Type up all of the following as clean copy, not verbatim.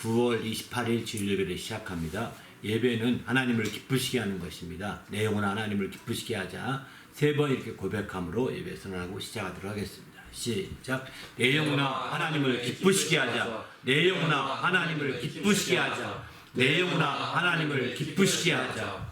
9월 28일 주일 예배를 시작합니다. 예배는 하나님을 기쁘시게 하는 것입니다. 내용은 하나님을 기쁘시게 하자 세 번 이렇게 고백함으로 예배 선언하고 시작하도록 하겠습니다. 시작. 내 영혼아 하나님을 기쁘시게 하자. 내 영혼아 하나님을 기쁘시게 하자. 내 영혼아 하나님을 기쁘시게 하자.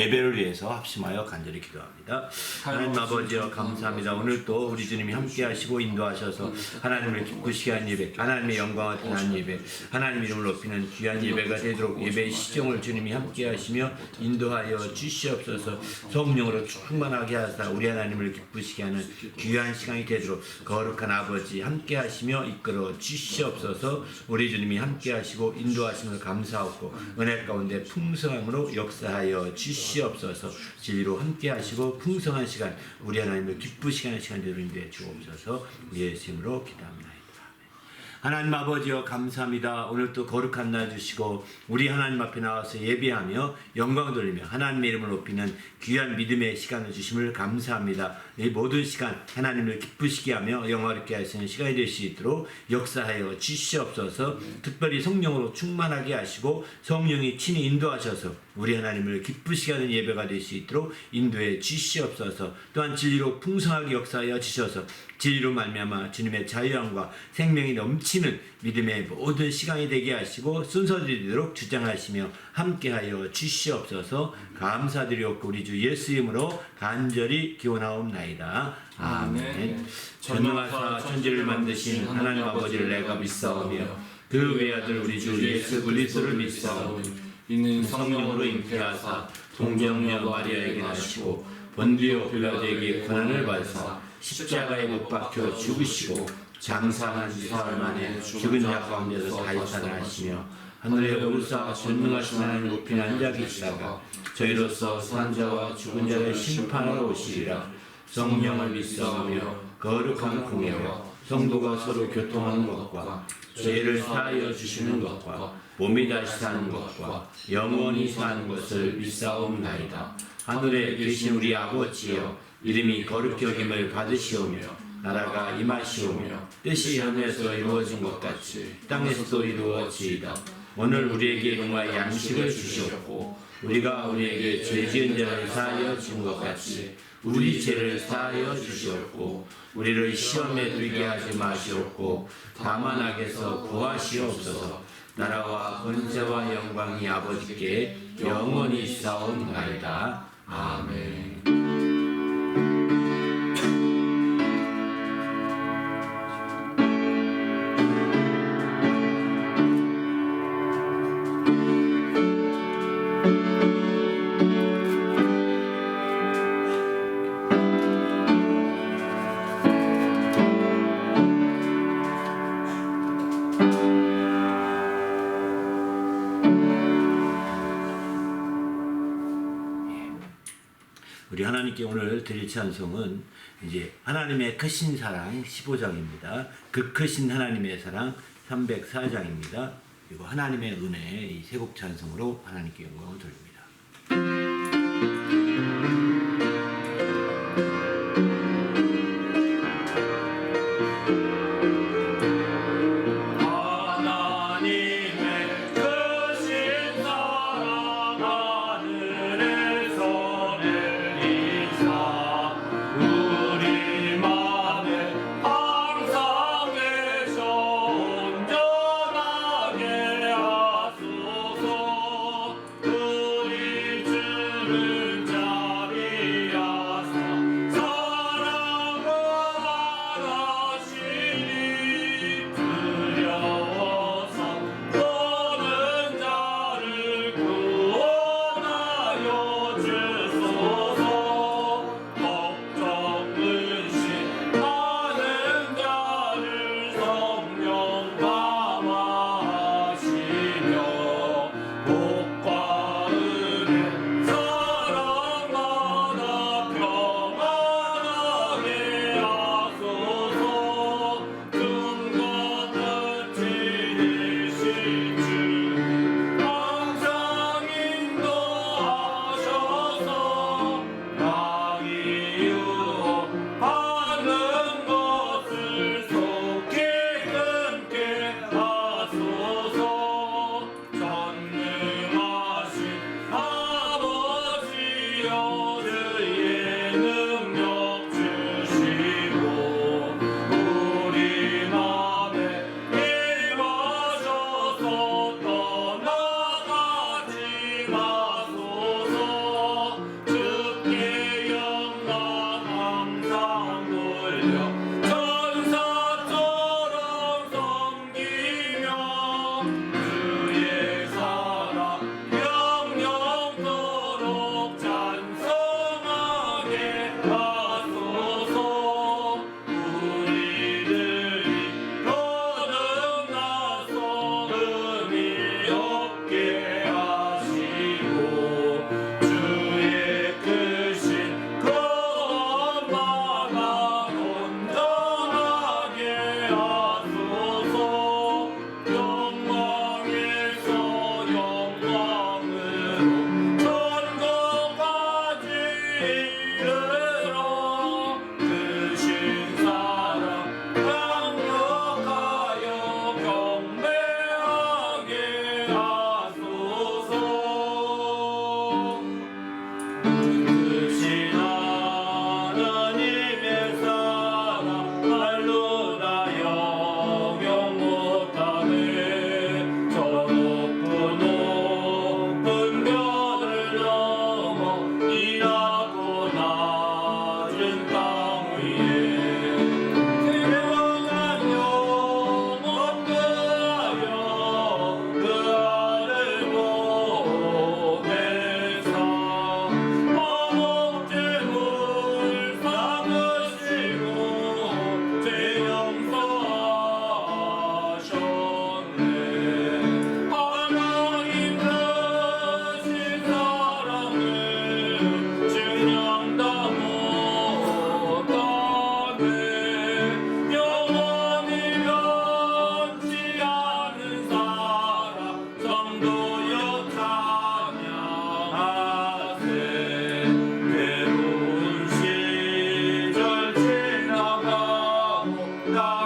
예배를 위해서 합심하여 간절히 기도합니다. 하나님 아버지여 감사합니다. 오늘 또 우리 주님이 함께 하시고 인도하셔서 하나님을 기쁘시게 한 예배, 하나님의 영광을 드러난 예배, 하나님 이름을 높이는 귀한 예배가 되도록 예배의 시정을 주님이 함께 하시며 인도하여 주시옵소서. 성령으로 충만하게 하사 우리 하나님을 기쁘시게 하는 귀한 시간이 되도록 거룩한 아버지 함께 하시며 이끌어 주시옵소서. 우리 주님이 함께 하시고 인도하심을 감사하고 은혜 가운데 풍성함으로 역사하여 주시옵소서. 진리로 함께 하시고 풍성한 시간 우리 하나님을 기쁘시게 하는 시간 되도록 인도해 주옵소서. 예수의 이름으로 기도합니다. 하나님 아버지여 감사합니다. 오늘 또 거룩한 날 주시고 우리 하나님 앞에 나와서 예배하며 영광 돌리며 하나님의 이름을 높이는 귀한 믿음의 시간을 주심을 감사합니다. 이 모든 시간 하나님을 기쁘시게 하며 영화롭게 하시는 시간이 될 수 있도록 역사하여 주시옵소서. 특별히 성령으로 충만하게 하시고 성령이 친히 인도하셔서 우리 하나님을 기쁘시게 하는 예배가 될 수 있도록 인도해 주시옵소서. 또한 진리로 풍성하게 역사하여 주셔서 진리로 말미암아 주님의 자유함과 생명이 넘치는 믿음의 모든 시간이 되게 하시고 순서드리도록 주장하시며 함께하여 주시옵소서. 감사드리옵고 우리 주 예수 이름으로 간절히 기원하옵나이다. 아멘. 전능하사 천지를 만드신 하나님 아버지를 내가 믿사오며 그 외아들 우리 주 예수 그리스도를 믿사오니 이는 성령으로 잉태하사 동정녀 마리아에게 나시고 본디오 빌라도에게 고난을 받으사 십자가에 못 박혀 죽으시고 장사한 지 사흘 만에 죽은 자 가운데서 다시 살아나시며 하늘에 오르사 전능하신 하나님 높이 앉아 계시다가 저희로서 산 자와 죽은 자를 심판하러 오시리라. 성령을 믿사오며 거룩한 공예와 성도가 서로 교통하는 것과 죄를 사하여 주시는 것과 몸이 다시 사는 것과 영원히 사는 것을 믿사옵나이다. 하늘에 계신 우리 아버지여, 이름이 거룩히 여김을 받으시오며 나라가 임하시오며 뜻이 하늘에서 이루어진 것 같이 땅에서도 이루어지이다. 오늘 우리에게 일용할 양식을 주시옵고 우리가 우리에게 죄 지은 자를 사하여 준 것 같이 우리 죄를 사하여 주시옵고 우리를 시험에 들게 하지 마시옵고 다만 악에서 구하시옵소서. 나라와 권세와 영광이 아버지께 영원히 있사옵나이다. 아멘. 우리 하나님께 오늘 드릴 찬송은 이제 하나님의 크신 사랑 15장입니다. 그 크신 하나님의 사랑 304장입니다. 그리고 하나님의 은혜 이 세 곡 찬송으로 하나님께 영광을 돌립니다. 사랑하시니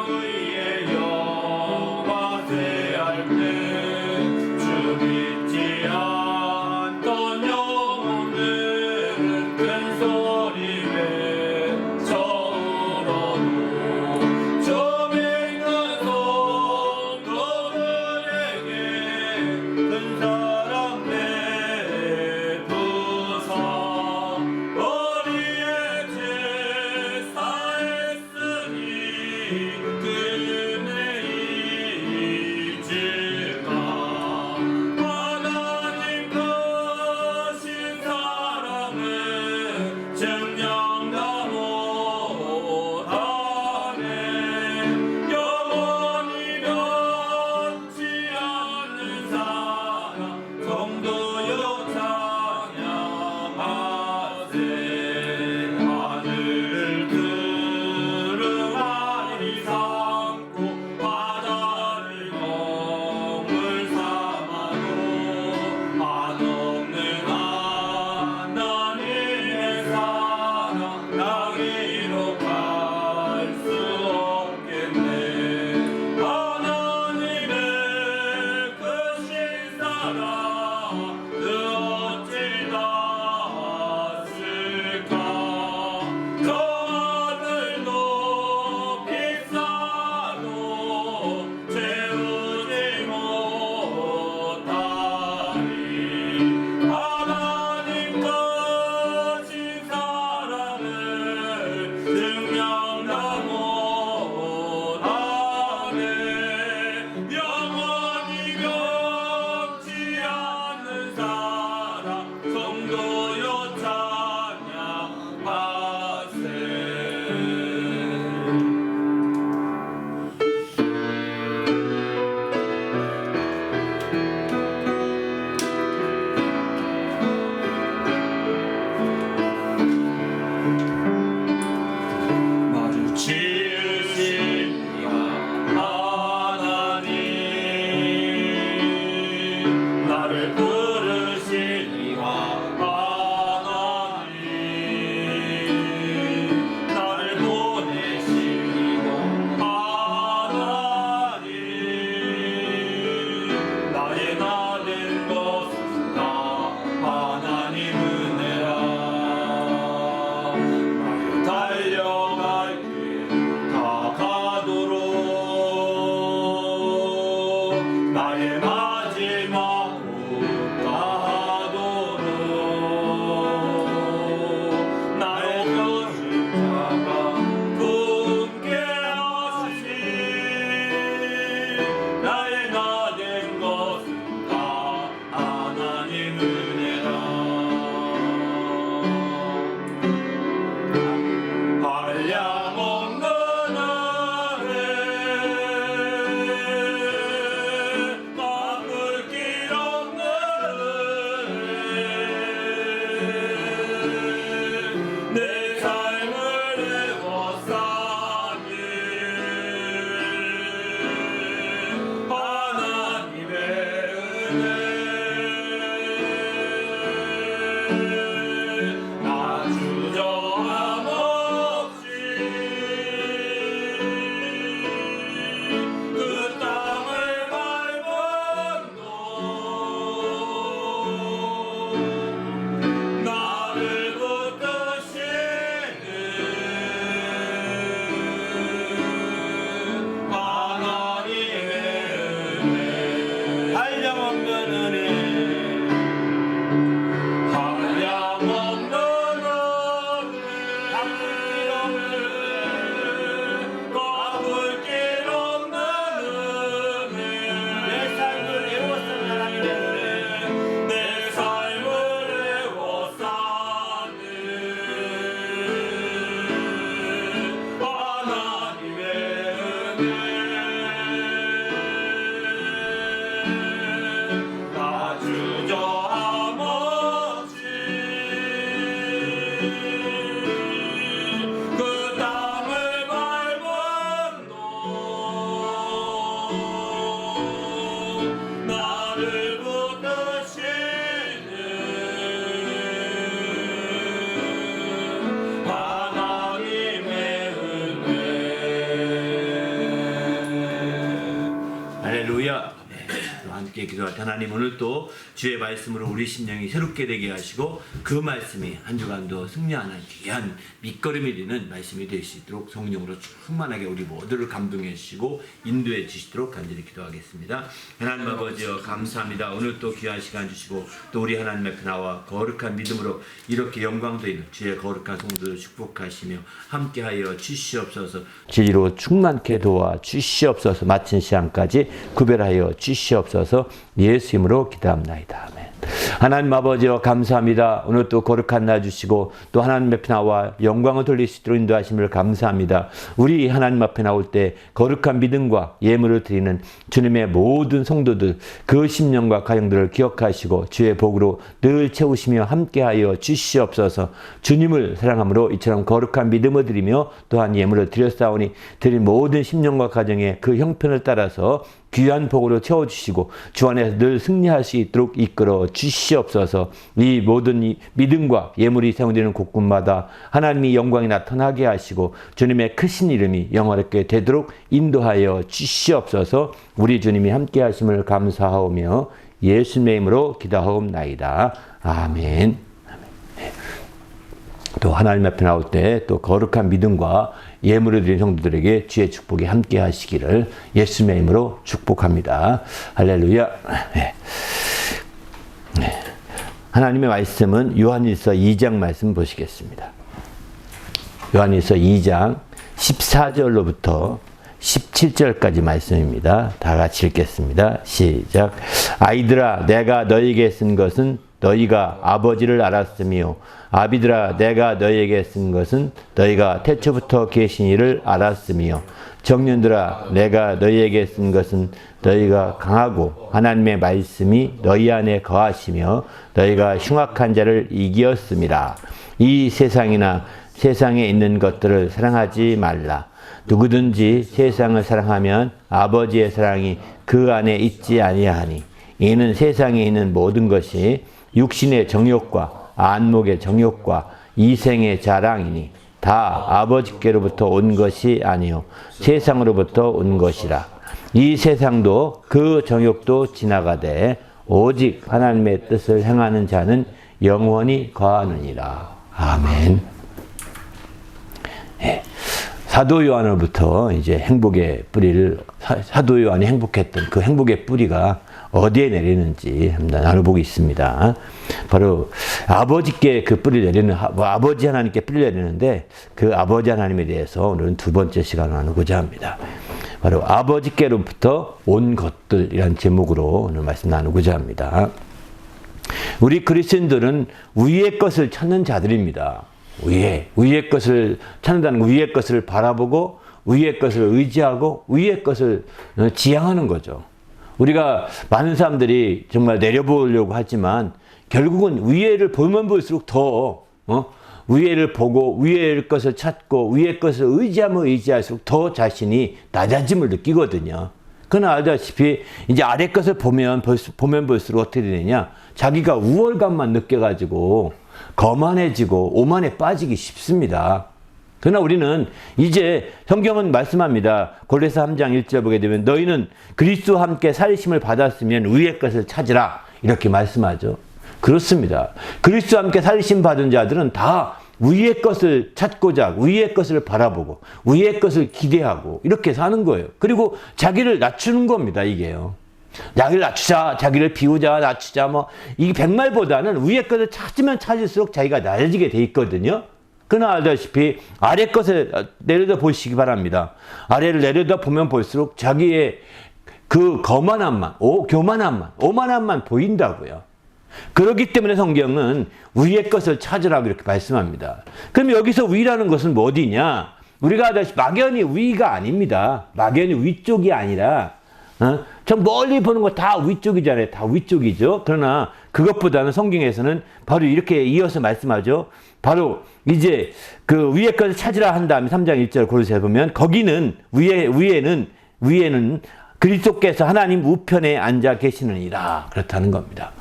위에 영화 세할 때 주 믿지 않던 영혼들은 큰 소리 외쳐울어도 저 맹한 성도들에게 큰 사랑 베푸사 우리의 죄 사했으니 그 은혜 잊을까 하나님 크신 사랑을 증명다 못하네 영원히 변치 않는 사랑 성도여 찬양하세 하늘 두루마리 삼고 바다를 먹물 삼아도 한없는 하나님의 사랑 나기로 갈 수 없겠네 하나님의 크신 사랑 그 어찌 닿았을까 저 하늘도 비싸도 채우지 못하리 하나님 크신 사랑을 증명다 못하네 영원히 변치 않는 사랑 성도여 찬양하세 마주 지으신 하나님 나를 부르신 하나님 나를 보내신 하나님 나의 나 된 것은 다 하나님 은혜라 나의 달려갈 길 다 가도록 나의 마지막 호흡 다하도록 나의 교신자가 굳게 하시니 나의 나 된 것은 다 하나님 은혜라 한량없는 은혜 갚을 길 없는 은혜 내 삶을 애워싸니 하나님의 은혜 나 주저함 없이 그 땅을 밟은도 나를 붙드시는 하나님의 은혜 한량없는 할렐루야. 또 함께 기도할 하나님, 오늘 또 주의 말씀으로 우리 심령이 새롭게 되게 하시고 그 말씀이 한 주간도 승리하는 귀한 밑거름이 되는 말씀이 될 수 있도록 성령으로 충만하게 우리 모두를 감동해 주시고 인도해 주시도록 간절히 기도하겠습니다. 하나님 아버지여 감사합니다. 오늘 또 귀한 시간 주시고 또 우리 하나님 앞에 나와 거룩한 믿음으로 이렇게 영광도 있는 주의 거룩한 성도를 축복하시며 함께하여 주시옵소서. 진리로 충만케 도와 주시옵소서. 마친 시간까지 구별하여 주시옵소서. 예수 이름으로 기도합나이다. 아멘. 하나님 아버지여 감사합니다. 오늘 또 거룩한 날 주시고 또 하나님 앞에 나와 영광을 돌릴 수 있도록 인도하심을 감사합니다. 우리 하나님 앞에 나올 때 거룩한 믿음과 예물을 드리는 주님의 모든 성도들 그 심령과 가정들을 기억하시고 주의 복으로 늘 채우시며 함께하여 주시옵소서. 주님을 사랑함으로 이처럼 거룩한 믿음을 드리며 또한 예물을 드렸사오니 드린 모든 심령과 가정의 그 형편을 따라서 귀한 복으로 채워주시고 주 안에서 늘 승리할 수 있도록 이끌어 주시옵소서. 이 모든 이 믿음과 예물이 사용되는 곳곳마다 하나님의 영광이 나타나게 하시고 주님의 크신 이름이 영화롭게 되도록 인도하여 주시옵소서. 우리 주님이 함께 하심을 감사하오며 예수님의 이름으로 기도하옵나이다. 아멘. 또 하나님 앞에 나올 때 또 거룩한 믿음과 예물을 드린 성도들에게 주의 축복이 함께 하시기를 예수님의 이름으로 축복합니다. 할렐루야. 네. 하나님의 말씀은 요한일서 2장 말씀 보시겠습니다. 요한일서 2장 14절로부터 17절까지 말씀입니다. 다 같이 읽겠습니다. 시작. 아이들아, 내가 너희에게 쓴 것은 너희가 아버지를 알았으며 아비들아, 내가 너희에게 쓴 것은 너희가 태초부터 계신 이를 알았으며 청년들아, 내가 너희에게 쓴 것은 너희가 강하고 하나님의 말씀이 너희 안에 거하시며 너희가 흉악한 자를 이기었음이라. 이 세상이나 세상에 있는 것들을 사랑하지 말라. 누구든지 세상을 사랑하면 아버지의 사랑이 그 안에 있지 아니하니 이는 세상에 있는 모든 것이 육신의 정욕과 안목의 정욕과 이생의 자랑이니 다 아버지께로부터 온 것이 아니요 세상으로부터 온 것이라. 이 세상도 그 정욕도 지나가되 오직 하나님의 뜻을 행하는 자는 영원히 거하느니라. 아멘. 네. 사도 요한으로부터 이제 행복의 뿌리를 사도 요한이 행복했던 그 행복의 뿌리가 어디에 내리는지 한번 나눠보고 있습니다. 바로 아버지께 그 뿌리를 내리는, 아버지 하나님께 뿌리를 내리는데 그 아버지 하나님에 대해서 오늘은 두 번째 시간을 나누고자 합니다. 바로 아버지께로부터 온 것들이라는 제목으로 오늘 말씀 나누고자 합니다. 우리 그리스도인들은 위의 것을 찾는 자들입니다. 위의 것을 찾는다는 거, 위의 것을 바라보고 위의 것을 의지하고 위의 것을 지향하는 거죠. 우리가 많은 사람들이 정말 내려보려고 하지만 결국은 위에를 보면 볼수록 더 위에를 보고 위의 것을 찾고 위의 것을 의지하면 의지할수록 더 자신이 낮아짐을 느끼거든요. 그러나 알다시피 이제 아래 것을 보면 볼수록 어떻게 되느냐, 자기가 우월감만 느껴가지고 거만해지고 오만에 빠지기 쉽습니다. 그러나 우리는 이제 성경은 말씀합니다. 골로새 3장 1절 보게 되면 너희는 그리스도와 함께 살리심을 받았으면 위의 것을 찾으라 이렇게 말씀하죠. 그렇습니다. 그리스도와 함께 살리심 받은 자들은 다 위의 것을 찾고자 위의 것을 바라보고 위의 것을 기대하고 이렇게 사는 거예요. 그리고 자기를 낮추는 겁니다. 이게요. 자기를 낮추자, 자기를 비우자, 낮추자, 이게 백말보다는 위의 것을 찾으면 찾을수록 자기가 낮아지게 돼 있거든요. 그러나 알다시피 아래 것을 내려다 보시기 바랍니다. 아래를 내려다 보면 볼수록 자기의 그 거만함만, 교만함만, 오만함만 보인다고요. 그렇기 때문에 성경은 위의 것을 찾으라고 이렇게 말씀합니다. 그럼 여기서 위라는 것은 뭐 어디냐? 우리가 알다시피 막연히 위가 아닙니다. 막연히 위쪽이 아니라 저 멀리 보는 거 다 위쪽이잖아요. 다 위쪽이죠. 그러나 그것보다는 성경에서는 바로 이렇게 이어서 말씀하죠. 바로 이제 그 위의 것을 찾으라 한 다음에 3장 1절 골로새에 보면 거기는 위에는 그리스도께서 하나님 우편에 앉아 계시느니라 그렇다는 겁니다.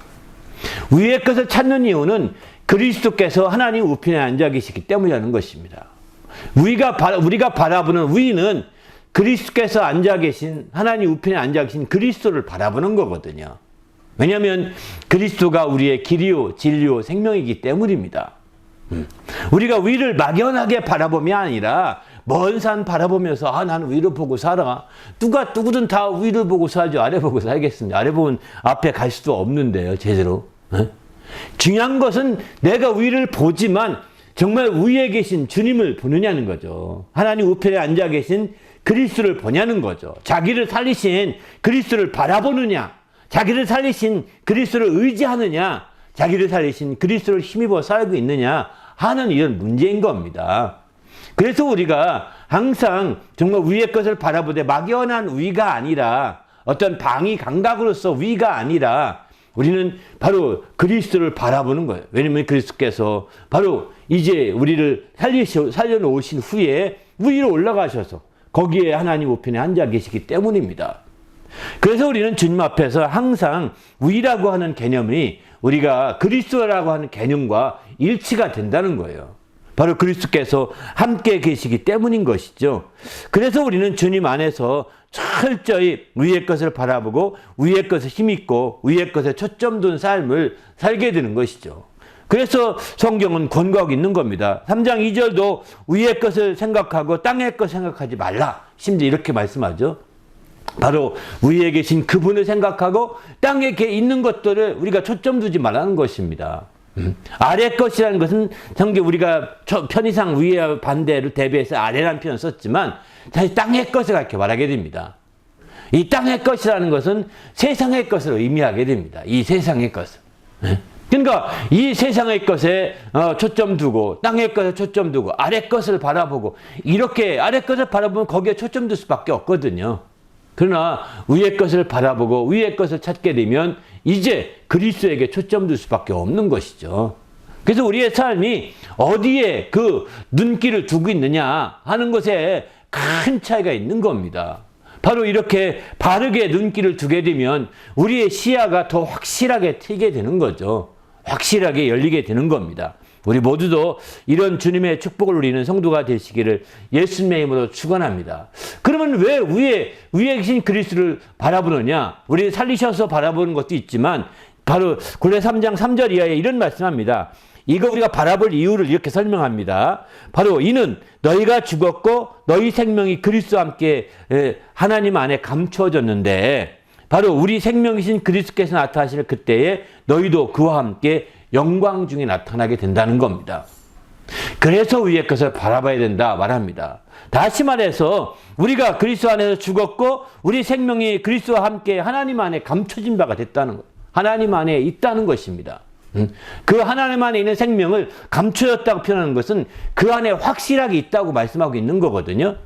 위의 것을 찾는 이유는 그리스도께서 하나님 우편에 앉아 계시기 때문이라는 것입니다. 우리가 바라보는 위는 그리스도께서 앉아 계신, 하나님 우편에 앉아 계신 그리스도를 바라보는 거거든요. 왜냐하면 그리스도가 우리의 길이요 진리요 생명이기 때문입니다. 우리가 위를 막연하게 바라봄이 아니라 먼 산 바라보면서 나는 위를 보고 살아. 누구든 다 위를 보고 살죠. 아래 보고 살겠습니다. 아래 보면 앞에 갈 수도 없는데요. 제대로. 중요한 것은 내가 위를 보지만 정말 위에 계신 주님을 보느냐는 거죠. 하나님 우편에 앉아 계신 그리스도를 보냐는 거죠. 자기를 살리신 그리스도를 바라보느냐, 자기를 살리신 그리스도를 의지하느냐, 자기를 살리신 그리스도를 힘입어 살고 있느냐 하는 이런 문제인 겁니다. 그래서 우리가 항상 정말 위의 것을 바라보되 막연한 위가 아니라 어떤 방위 감각으로서 위가 아니라 우리는 바로 그리스도를 바라보는 거예요. 왜냐하면 그리스도께서 바로 이제 우리를 살려놓으신 후에 위로 올라가셔서 거기에 하나님 우편에 앉아 계시기 때문입니다. 그래서 우리는 주님 앞에서 항상 위라고 하는 개념이 우리가 그리스도라고 하는 개념과 일치가 된다는 거예요. 바로 그리스도께서 함께 계시기 때문인 것이죠. 그래서 우리는 주님 안에서 철저히 위의 것을 바라보고 위의 것에 힘있고 위의 것에 초점 둔 삶을 살게 되는 것이죠. 그래서 성경은 권고하고 있는 겁니다. 3장 2절도 위의 것을 생각하고 땅의 것을 생각하지 말라. 심지어 이렇게 말씀하죠. 바로 위에 계신 그분을 생각하고 땅에 있는 것들을 우리가 초점 두지 말라는 것입니다. 아래 것이라는 것은 성경 우리가 편의상 위와 반대를 대비해서 아래라는 표현을 썼지만 사실 땅의 것을 그렇게 말하게 됩니다. 이 땅의 것이라는 것은 세상의 것을 의미하게 됩니다. 이 세상의 것을. 그러니까 이 세상의 것에 초점 두고 땅의 것에 초점 두고 아래 것을 바라보고 이렇게 아래 것을 바라보면 거기에 초점 둘 수밖에 없거든요. 그러나 위의 것을 바라보고 위의 것을 찾게 되면 이제 그리스도에게 초점 둘 수밖에 없는 것이죠. 그래서 우리의 삶이 어디에 그 눈길을 두고 있느냐 하는 것에 큰 차이가 있는 겁니다. 바로 이렇게 바르게 눈길을 두게 되면 우리의 시야가 더 확실하게 트이게 되는 거죠. 확실하게 열리게 되는 겁니다. 우리 모두도 이런 주님의 축복을 누리는 성도가 되시기를 예수님의 이름으로 축원합니다. 그러면 왜 위에 계신 그리스도를 바라보느냐? 우리 살리셔서 바라보는 것도 있지만 바로 골로새 3장 3절 이하에 이런 말씀합니다. 이거 우리가 바라볼 이유를 이렇게 설명합니다. 바로 이는 너희가 죽었고 너희 생명이 그리스도와 함께 하나님 안에 감추어졌는데 바로 우리 생명이신 그리스도께서 나타나실 그때에 너희도 그와 함께 영광 중에 나타나게 된다는 겁니다. 그래서 위의 것을 바라봐야 된다 말합니다. 다시 말해서 우리가 그리스도 안에서 죽었고 우리 생명이 그리스도와 함께 하나님 안에 감춰진 바가 됐다는 것. 하나님 안에 있다는 것입니다. 그 하나님 안에 있는 생명을 감춰졌다고 표현하는 것은 그 안에 확실하게 있다고 말씀하고 있는 거거든요.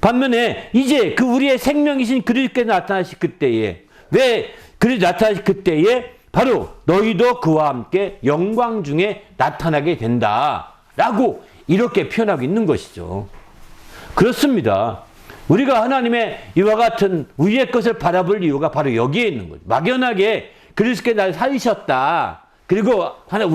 반면에 이제 그 우리의 생명이신 그리스도께서 나타나실 그때에 왜 그리스도 나타나실 그때에 바로 너희도 그와 함께 영광 중에 나타나게 된다라고 이렇게 표현하고 있는 것이죠. 그렇습니다. 우리가 하나님의 이와 같은 위의 것을 바라볼 이유가 바로 여기에 있는 거죠. 막연하게 그리스도께서 나를 살리셨다. 그리고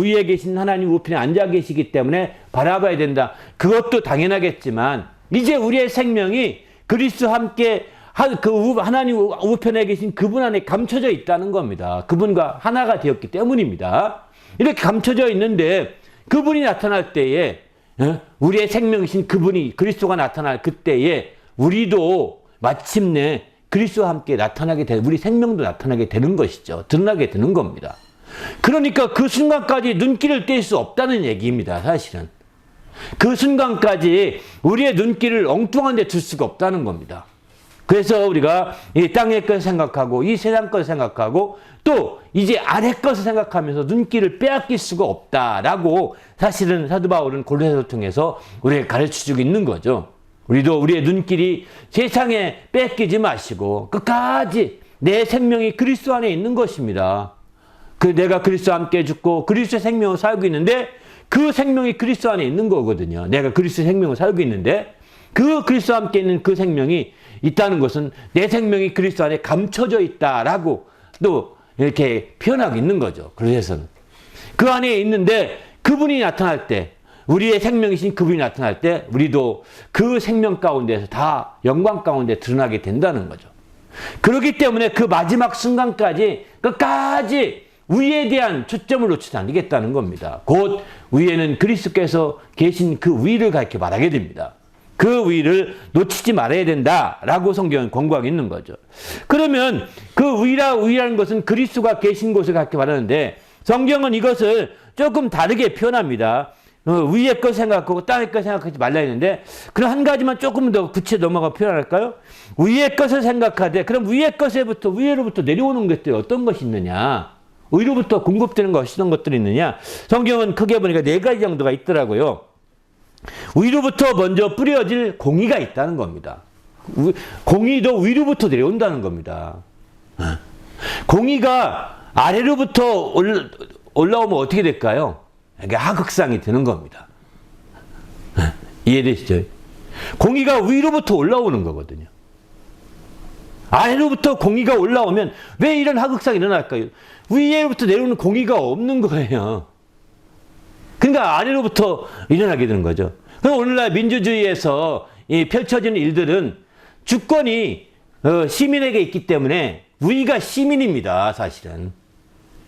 위에 계신 하나님 우편에 앉아 계시기 때문에 바라봐야 된다. 그것도 당연하겠지만 이제 우리의 생명이 그리스도와 함께 하나님 우편에 계신 그분 안에 감춰져 있다는 겁니다. 그분과 하나가 되었기 때문입니다. 이렇게 감춰져 있는데 그분이 나타날 때에 우리의 생명이신 그분이 그리스도가 나타날 그때에 우리도 마침내 그리스도와 함께 나타나게 되는 우리 생명도 나타나게 되는 것이죠. 드러나게 되는 겁니다. 그러니까 그 순간까지 눈길을 뗄 수 없다는 얘기입니다. 사실은. 그 순간까지 우리의 눈길을 엉뚱한 데 둘 수가 없다는 겁니다. 그래서 우리가 이 땅의 것을 생각하고 이 세상 것을 생각하고 또 이제 아래 것을 생각하면서 눈길을 빼앗길 수가 없다라고 사실은 사도 바울은 골로새서를 통해서 우리에게 가르쳐주고 있는 거죠. 우리도 우리의 눈길이 세상에 뺏기지 마시고 끝까지 내 생명이 그리스도 안에 있는 것입니다. 내가 그리스도와 함께 죽고 그리스도의 생명을 살고 있는데 그 생명이 그리스도 안에 있는 거거든요. 내가 그리스도의 생명을 살고 있는데 그 그리스도와 함께 있는 그 생명이 있다는 것은 내 생명이 그리스도 안에 감춰져 있다라고 또 이렇게 표현하고 있는 거죠. 그래서는 그 안에 있는데 그분이 나타날 때 우리의 생명이신 그분이 나타날 때 우리도 그 생명 가운데서 다 영광 가운데 드러나게 된다는 거죠. 그렇기 때문에 그 마지막 순간까지 끝까지 위에 대한 초점을 놓치지 않겠다는 겁니다. 곧 위에는 그리스도께서 계신 그 위를 가르쳐 말하게 됩니다. 그 위를 놓치지 말아야 된다라고 성경은 권고하고 있는 거죠. 그러면 그 위라는 것은 그리스도가 계신 곳을 가르쳐 말하는데 성경은 이것을 조금 다르게 표현합니다. 위의 것 생각하고 땅의 것 생각하지 말라 했는데 그럼 한 가지만 조금 더 구체 넘어가 표현할까요? 위의 것을 생각하되 그럼 위로부터 내려오는 것들이 어떤 것이 있느냐? 위로부터 공급되는 것이 어떤 것들이 있느냐? 성경은 크게 보니까 4가지 정도가 있더라고요. 위로부터 먼저 뿌려질 공의가 있다는 겁니다. 공의도 위로부터 내려온다는 겁니다. 공의가 아래로부터 올라오면 어떻게 될까요? 이게 하극상이 되는 겁니다. 이해되시죠? 공의가 위로부터 올라오는 거거든요. 아래로부터 공의가 올라오면 왜 이런 하극상이 일어날까요? 위에로부터 내려오는 공의가 없는 거예요. 그러니까 아래로부터 일어나게 되는 거죠. 그럼 오늘날 민주주의에서 펼쳐지는 일들은 주권이 시민에게 있기 때문에 위가 시민입니다. 사실은.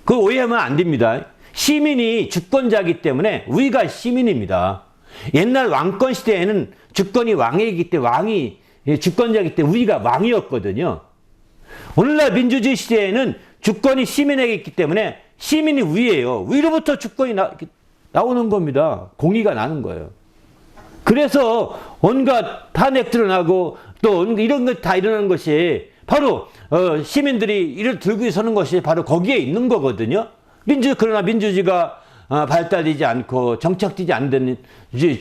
그거 오해하면 안 됩니다. 시민이 주권자이기 때문에 위가 시민입니다. 옛날 왕권 시대에는 주권이 왕이기 때문에 왕이 주권자이기 때문에 위가 왕이었거든요. 오늘날 민주주의 시대에는 주권이 시민에게 있기 때문에 시민이 위예요. 위로부터 주권이 나오는 겁니다. 공의가 나는 거예요. 그래서 온갖 탄핵 드러나고 또 이런 것 다 일어나는 것이 바로 시민들이 이를 들고 서는 것이 바로 거기에 있는 거거든요. 그러나 민주주의가 발달되지 않고 정착되지 않는 데는 이제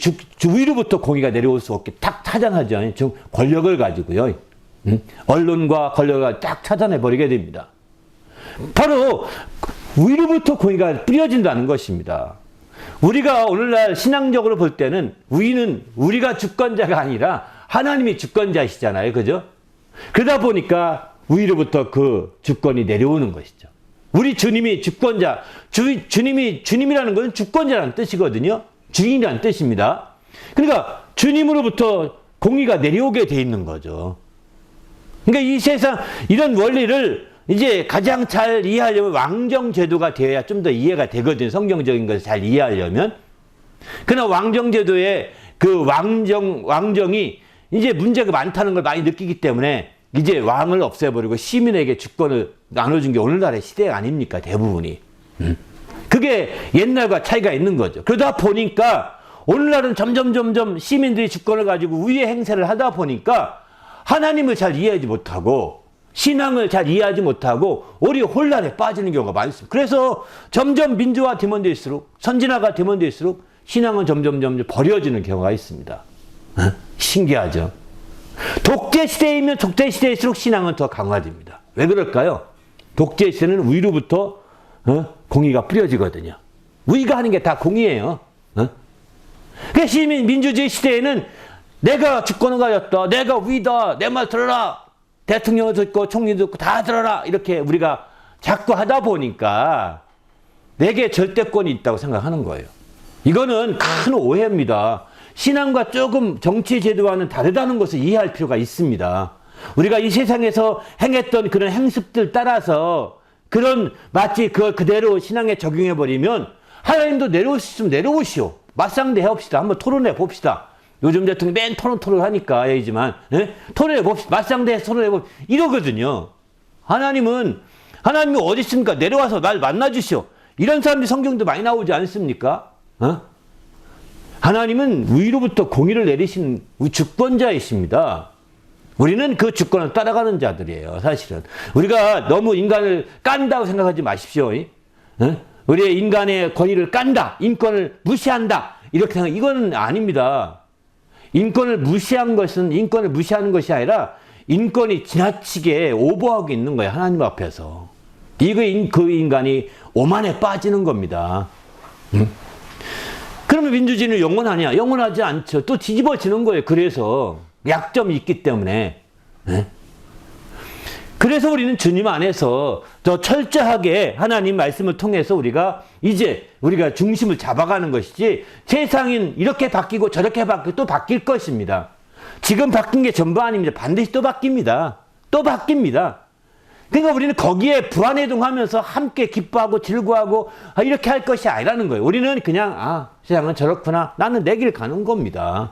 위로부터 공의가 내려올 수 없게 딱 차단하죠. 권력을 가지고요. 언론과 권력을 딱 차단해 버리게 됩니다. 바로 위로부터 공의가 뿌려진다는 것입니다. 우리가 오늘날 신앙적으로 볼 때는 위는 우리가 주권자가 아니라 하나님이 주권자이시잖아요. 그죠? 그러다 보니까 위로부터 그 주권이 내려오는 것이죠. 우리 주님이 주권자, 주님이라는 것은 주권자라는 뜻이거든요. 주인이라는 뜻입니다. 그러니까 주님으로부터 공의가 내려오게 돼 있는 거죠. 그러니까 이 세상 이런 원리를 이제 가장 잘 이해하려면 왕정제도가 되어야 좀 더 이해가 되거든요. 성경적인 것을 잘 이해하려면. 그러나 왕정제도의 그 왕정이 이제 문제가 많다는 걸 많이 느끼기 때문에 이제 왕을 없애버리고 시민에게 주권을 나눠준 게 오늘날의 시대 아닙니까? 대부분이. 그게 옛날과 차이가 있는 거죠. 그러다 보니까 오늘날은 점점 시민들이 주권을 가지고 위의 행세를 하다 보니까 하나님을 잘 이해하지 못하고 신앙을 잘 이해하지 못하고 오히려 혼란에 빠지는 경우가 많습니다. 그래서 점점 민주화 되면 될수록 선진화가 되면 될수록 신앙은 점점 버려지는 경우가 있습니다. 신기하죠? 독재 시대이면 독재 시대일수록 신앙은 더 강화됩니다. 왜 그럴까요? 독재 시대는 위로부터 공의가 뿌려지거든요. 위가 하는 게 다 공의예요. 그러니까 민주주의 시대에는 내가 주권을 가졌다. 내가 위다. 내 말 들어라. 대통령도 듣고 총리도 듣고 다 들어라. 이렇게 우리가 자꾸 하다 보니까 내게 절대권이 있다고 생각하는 거예요. 이거는 큰 오해입니다. 신앙과 조금 정치 제도와는 다르다는 것을 이해할 필요가 있습니다. 우리가 이 세상에서 행했던 그런 행습들 따라서 그런 마치 그걸 그대로 신앙에 적용해 버리면 하나님도 내려오시면 내려오시오. 맞상대 해봅시다. 한번 토론해 봅시다. 요즘 대통령 맨 토론 하니까 얘기지만 토론해 봅시다. 맞상대해서 토론해 봅시다. 이러거든요. 하나님이 어디 있습니까? 내려와서 날 만나 주시오. 이런 사람들이 성경도 많이 나오지 않습니까? 하나님은 위로부터 공의를 내리신 주권자이십니다. 우리는 그 주권을 따라가는 자들이에요. 사실은 우리가 너무 인간을 깐다고 생각하지 마십시오. 우리의 인간의 권위를 깐다, 인권을 무시한다 이렇게 생각. 이건 아닙니다. 인권을 무시하는 것이 아니라 인권이 지나치게 오버하고 있는 거예요. 하나님 앞에서. 그 인간이 오만에 빠지는 겁니다. 그러면 민주주의는 영원하냐? 영원하지 않죠. 또 뒤집어지는 거예요. 그래서 약점이 있기 때문에. 그래서 우리는 주님 안에서 더 철저하게 하나님 말씀을 통해서 우리가 중심을 잡아가는 것이지, 세상은 이렇게 바뀌고 저렇게 바뀌고 또 바뀔 것입니다. 지금 바뀐 게 전부 아닙니다. 반드시 또 바뀝니다. 또 바뀝니다. 그러니까 우리는 거기에 불안해동하면서 함께 기뻐하고 즐거워하고 이렇게 할 것이 아니라는 거예요. 우리는 그냥 세상은 저렇구나. 나는 내 길 가는 겁니다.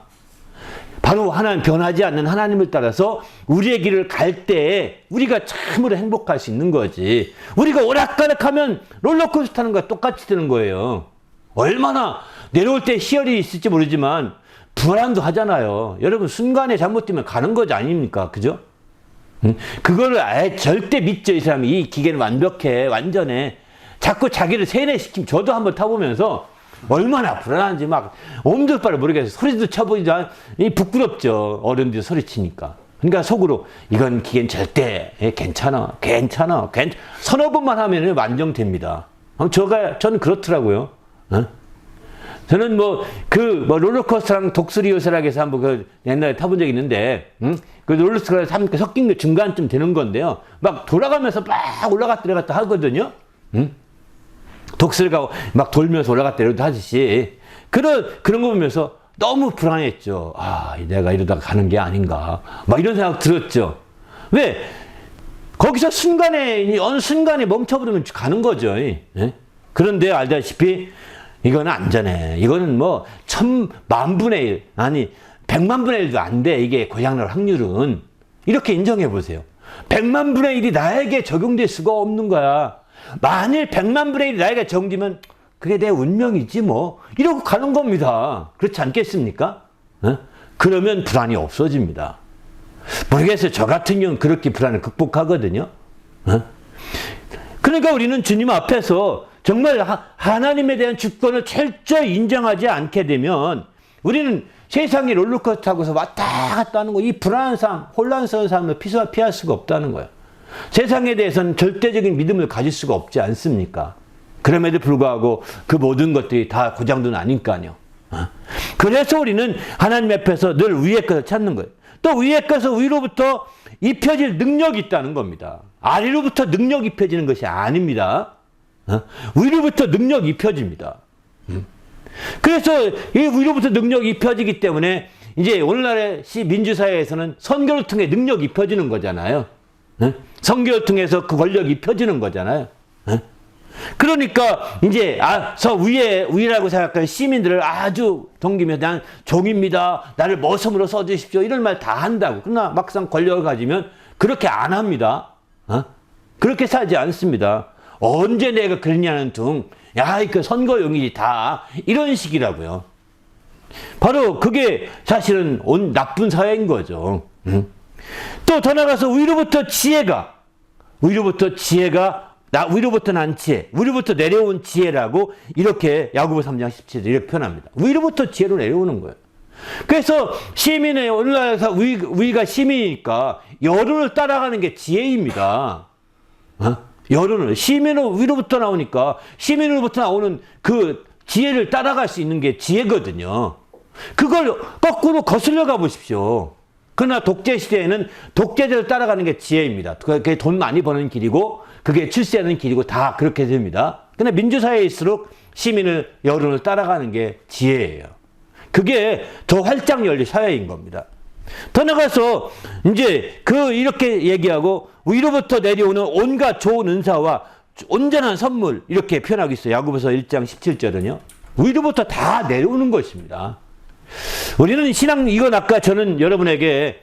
바로 하나님, 변하지 않는 하나님을 따라서 우리의 길을 갈 때 우리가 참으로 행복할 수 있는 거지. 우리가 오락가락하면 롤러코스터 타는 거와 똑같이 되는 거예요. 얼마나 내려올 때 희열이 있을지 모르지만 불안도 하잖아요. 여러분, 순간에 잘못되면 가는 거지 아닙니까? 그죠? 그거를 아예 절대 믿죠. 이 사람이 이 기계는 완벽해, 완전해. 자꾸 자기를 세뇌시키면, 저도 한번 타보면서 얼마나 불안한지 막 엄두발을 모르겠어요. 소리도 쳐보지도 부끄럽죠. 어른들이 소리치니까. 그러니까 속으로 이건 기계는 절대 괜찮아. 서너 번만 하면 완정됩니다. 저는 그렇더라고요. 저는 롤러코스터랑 독수리 요새라고 해서 한번 옛날에 타본 적이 있는데, 그 롤러코스터가 섞인 게 중간쯤 되는 건데요. 막 돌아가면서 막 올라갔다 내려갔다 하거든요. 독수리가 막 돌면서 올라갔다 내려갔다 하듯이. 그런 거 보면서 너무 불안했죠. 내가 이러다가 가는 게 아닌가. 막 이런 생각 들었죠. 왜? 거기서 어느 순간에 멈춰버리면 가는 거죠. 그런데 알다시피 이거는 안전해. 이거는 뭐 1000만분의 1, 아니 100만분의 1도 안 돼. 이게 고장날 확률은. 이렇게 인정해 보세요. 100만분의 1이 나에게 적용될 수가 없는 거야. 만일 100만분의 1이 나에게 적용되면 그게 내 운명이지 뭐. 이러고 가는 겁니다. 그렇지 않겠습니까? 그러면 불안이 없어집니다. 모르겠어요. 저 같은 경우는 그렇게 불안을 극복하거든요. 그러니까 우리는 주님 앞에서 정말 하나님에 대한 주권을 철저히 인정하지 않게 되면 우리는 세상에 롤러코스터 타고서 왔다 갔다 하는 거, 이 불안한 삶, 혼란스러운 삶을 피할 수가 없다는 거예요. 세상에 대해서는 절대적인 믿음을 가질 수가 없지 않습니까? 그럼에도 불구하고 그 모든 것들이 다 고장도 아니까요. 그래서 우리는 하나님 앞에서 늘 위의 것을 찾는 거예요. 또 위의 것은 위로부터 입혀질 능력이 있다는 겁니다. 아래로부터 능력이 입혀지는 것이 아닙니다. 위로부터 능력이 입혀집니다. 그래서 이 위로부터 능력이 입혀지기 때문에 이제 오늘날의 민주사회에서는 선교를 통해 능력이 입혀지는 거잖아요. 선교를 통해서 그 권력이 입혀지는 거잖아요. 그러니까 이제 위라고 생각하는 시민들을 아주 동기며 난 종입니다. 나를 머슴으로 써주십시오. 이런 말 다 한다고. 그러나 막상 권력을 가지면 그렇게 안 합니다. 그렇게 살지 않습니다. 언제 내가 그랬냐는 둥, 그 선거용이지 다 이런 식이라고요. 바로 그게 사실은 나쁜 사회인 거죠. 또 더 나가서 위로부터 난 지혜, 위로부터 내려온 지혜라고 이렇게 야고보 3장 17절 이렇게 표현합니다. 위로부터 지혜로 내려오는 거예요. 그래서 시민의 오늘날에서 위가 시민이니까 여론을 따라가는 게 지혜입니다. 시민은 위로부터 나오니까 시민으로부터 나오는 그 지혜를 따라갈 수 있는 게 지혜거든요. 그걸 거꾸로 거슬러 가 보십시오. 그러나 독재 시대에는 독재자를 따라가는 게 지혜입니다. 그게 돈 많이 버는 길이고 그게 출세하는 길이고 다 그렇게 됩니다. 그러나 민주사회일수록 시민을 여론을 따라가는 게 지혜예요. 그게 더 활짝 열린 사회인 겁니다. 더 나가서 이제 이렇게 얘기하고 위로부터 내려오는 온갖 좋은 은사와 온전한 선물 이렇게 표현하고 있어요. 야고보서 1장 17절은요. 위로부터 다 내려오는 것입니다. 우리는 이건 아까 저는 여러분에게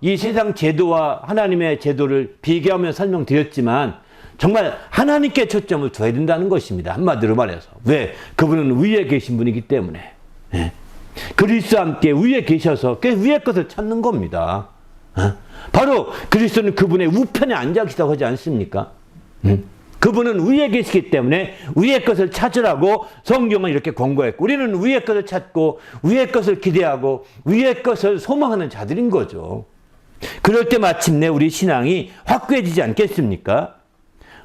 이 세상 제도와 하나님의 제도를 비교하며 설명드렸지만 정말 하나님께 초점을 둬야 된다는 것입니다. 한마디로 말해서. 왜? 그분은 위에 계신 분이기 때문에. 그리스도와 함께 위에 계셔서 그 위의 것을 찾는 겁니다. 바로 그리스도는 그분의 우편에 앉아 계시다고 하지 않습니까? 그분은 위에 계시기 때문에 위의 것을 찾으라고 성경은 이렇게 권고했고 우리는 위의 것을 찾고 위의 것을 기대하고 위의 것을 소망하는 자들인 거죠. 그럴 때 마침내 우리 신앙이 확고해지지 않겠습니까?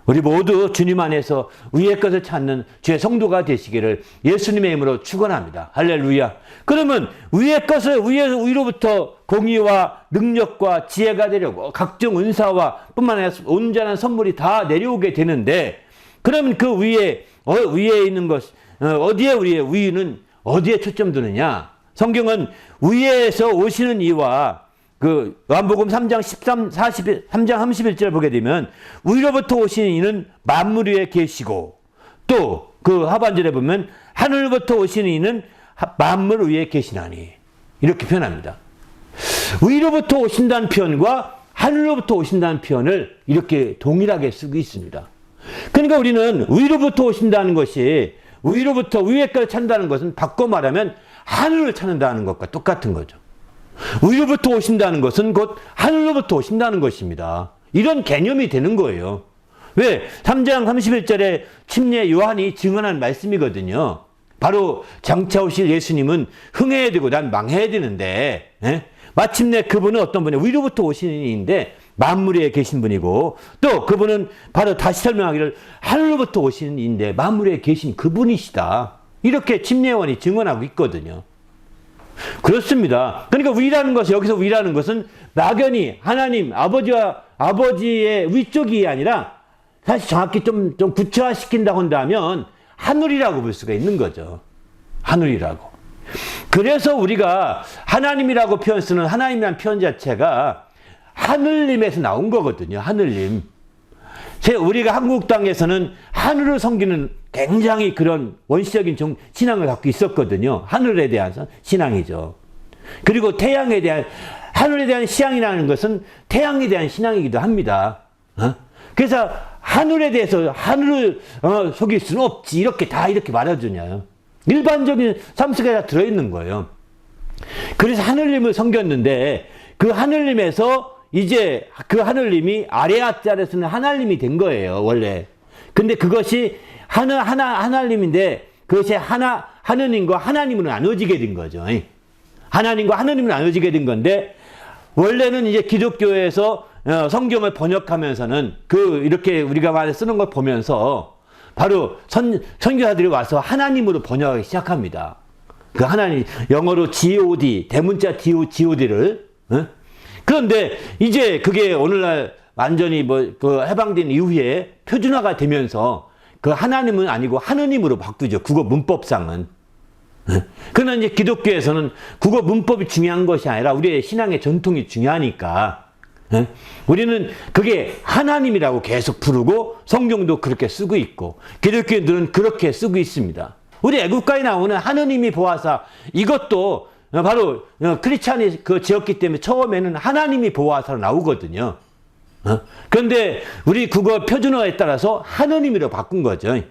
우리 모두 주님 안에서 위의 것을 찾는 주의 성도가 되시기를 예수님의 이름으로 축원합니다. 할렐루야. 그러면 위의 것을 위로부터 공의와 능력과 지혜가 되려고 각종 은사와 뿐만 아니라 온전한 선물이 다 내려오게 되는데, 그러면 그 위에 있는 것, 어디에 우리의 위는 어디에 초점 두느냐? 성경은 위에서 오시는 이와 그 요한복음 3장 3장 31절 보게 되면 위로부터 오시는 이는 만물 위에 계시고, 또 그 하반절에 보면 하늘부터 오시는 이는 만물 위에 계시나니, 이렇게 표현합니다. 위로부터 오신다는 표현과 하늘로부터 오신다는 표현을 이렇게 동일하게 쓰고 있습니다. 그러니까 우리는 위로부터 오신다는 것이, 위로부터 위의 것을 찾는다는 것은 바꿔 말하면 하늘을 찾는다는 것과 똑같은 거죠. 위로부터 오신다는 것은 곧 하늘로부터 오신다는 것입니다. 이런 개념이 되는 거예요. 왜? 3장 31절에 침례 요한이 증언한 말씀이거든요. 바로 장차 오실 예수님은 흥해야 되고 난 망해야 되는데, 마침내 그분은 어떤 분이에요? 위로부터 오시는 이인데 만물에 계신 분이고, 또 그분은 바로 다시 설명하기를 하늘로부터 오시는 이인데 만물에 계신 그분이시다. 이렇게 침례 요한이 증언하고 있거든요. 그렇습니다. 그러니까 위라는 것이, 여기서 위라는 것은 막연히 하나님 아버지의 위쪽이 아니라, 사실 정확히 좀 구체화시킨다고 한다면 하늘이라고 볼 수가 있는 거죠. 하늘이라고. 그래서 우리가 하나님이라고 표현 쓰는 하나님이라는 표현 자체가 하늘님에서 나온 거거든요. 하늘님. 우리가 한국 땅에서는 하늘을 섬기는 굉장히 그런 원시적인 신앙을 갖고 있었거든요. 하늘에 대한 신앙이죠. 그리고 하늘에 대한 신앙이라는 것은 태양에 대한 신앙이기도 합니다. 그래서 하늘에 대해서 하늘을 속일 수는 없지, 이렇게 말해주냐. 일반적인 삶 속에 다 들어있는 거예요. 그래서 하늘님을 섬겼는데, 그 하늘님에서 이제 그 하늘님이 아레아짤에서는 하나님이 된 거예요, 원래. 근데 그것이 하나님인데, 그것이 하느님과 하나님으로 나눠지게 된 거죠. 하나님과 하느님으로 나눠지게 된 건데, 원래는 이제 기독교에서 성경을 번역하면서는 이렇게 우리가 말해 쓰는 걸 보면서 바로 선교사들이 와서 하나님으로 번역하기 시작합니다. 그 하나님, 영어로 God, 대문자 GOD를. 그런데 이제 그게 오늘날 완전히 해방된 이후에 표준화가 되면서 그 하나님은 아니고 하느님으로 바꾸죠. 국어 문법상은. 그러나 이제 기독교에서는 국어 문법이 중요한 것이 아니라 우리의 신앙의 전통이 중요하니까 우리는 그게 하나님이라고 계속 부르고, 성경도 그렇게 쓰고 있고, 기독교인들은 그렇게 쓰고 있습니다. 우리 애국가에 나오는 하느님이 보아사, 이것도 바로 크리스찬이 지었기 때문에 처음에는 하나님이 보아사로 나오거든요. 그런데 우리 국어 표준어에 따라서 하느님이라고 바꾼 거죠.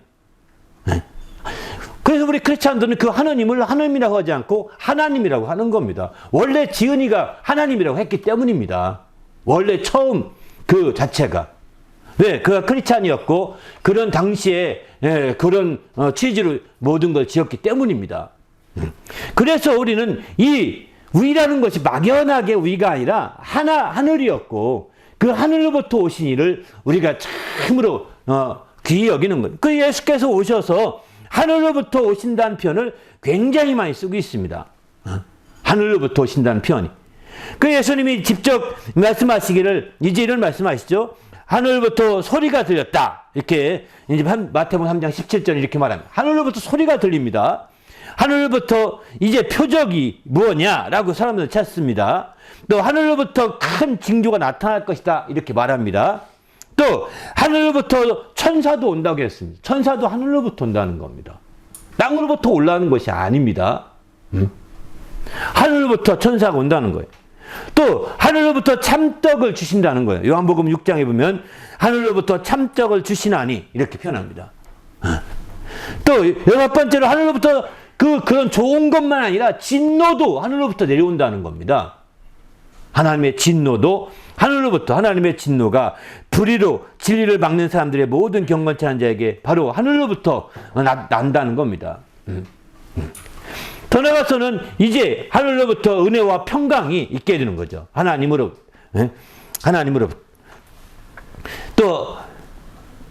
그래서 우리 크리스찬들은 그 하느님을 하느님이라고 하지 않고 하나님이라고 하는 겁니다. 원래 지은이가 하나님이라고 했기 때문입니다. 원래 처음 그 자체가. 네, 그가 크리스찬이었고 그런 당시에 그런 취지로 모든 걸 지었기 때문입니다. 그래서 우리는 이 위라는 것이 막연하게 위가 아니라 하늘이었고, 그 하늘로부터 오신 이를 우리가 참으로 귀히 여기는 거예요. 그 예수께서 오셔서 하늘로부터 오신다는 표현을 굉장히 많이 쓰고 있습니다. 하늘로부터 오신다는 표현이. 그 예수님이 직접 말씀하시기를 이제 이런 말씀하시죠. 하늘부터 소리가 들렸다. 이렇게 이제 마태복음 3장 17절 이렇게 말합니다. 하늘로부터 소리가 들립니다. 하늘부터 이제 표적이 무엇냐라고 사람들은 찾습니다. 또 하늘로부터 큰 징조가 나타날 것이다 이렇게 말합니다. 또 하늘로부터 천사도 온다고 했습니다. 천사도 하늘로부터 온다는 겁니다. 땅으로부터 올라오는 것이 아닙니다. 하늘로부터 천사가 온다는 거예요. 또 하늘로부터 참떡을 주신다는 거예요. 요한복음 6장에 보면 하늘로부터 참떡을 주시나니 이렇게 표현합니다. 또 여섯 번째로 하늘로부터 그런 좋은 것만 아니라 진노도 하늘로부터 내려온다는 겁니다. 하나님의 진노도 하늘로부터, 하나님의 진노가 불의로 진리를 막는 사람들의 모든 경건치 않은 자에게 바로 하늘로부터 난다는 겁니다. 더 나아가서는 이제 하늘로부터 은혜와 평강이 있게 되는 거죠. 하나님으로. 또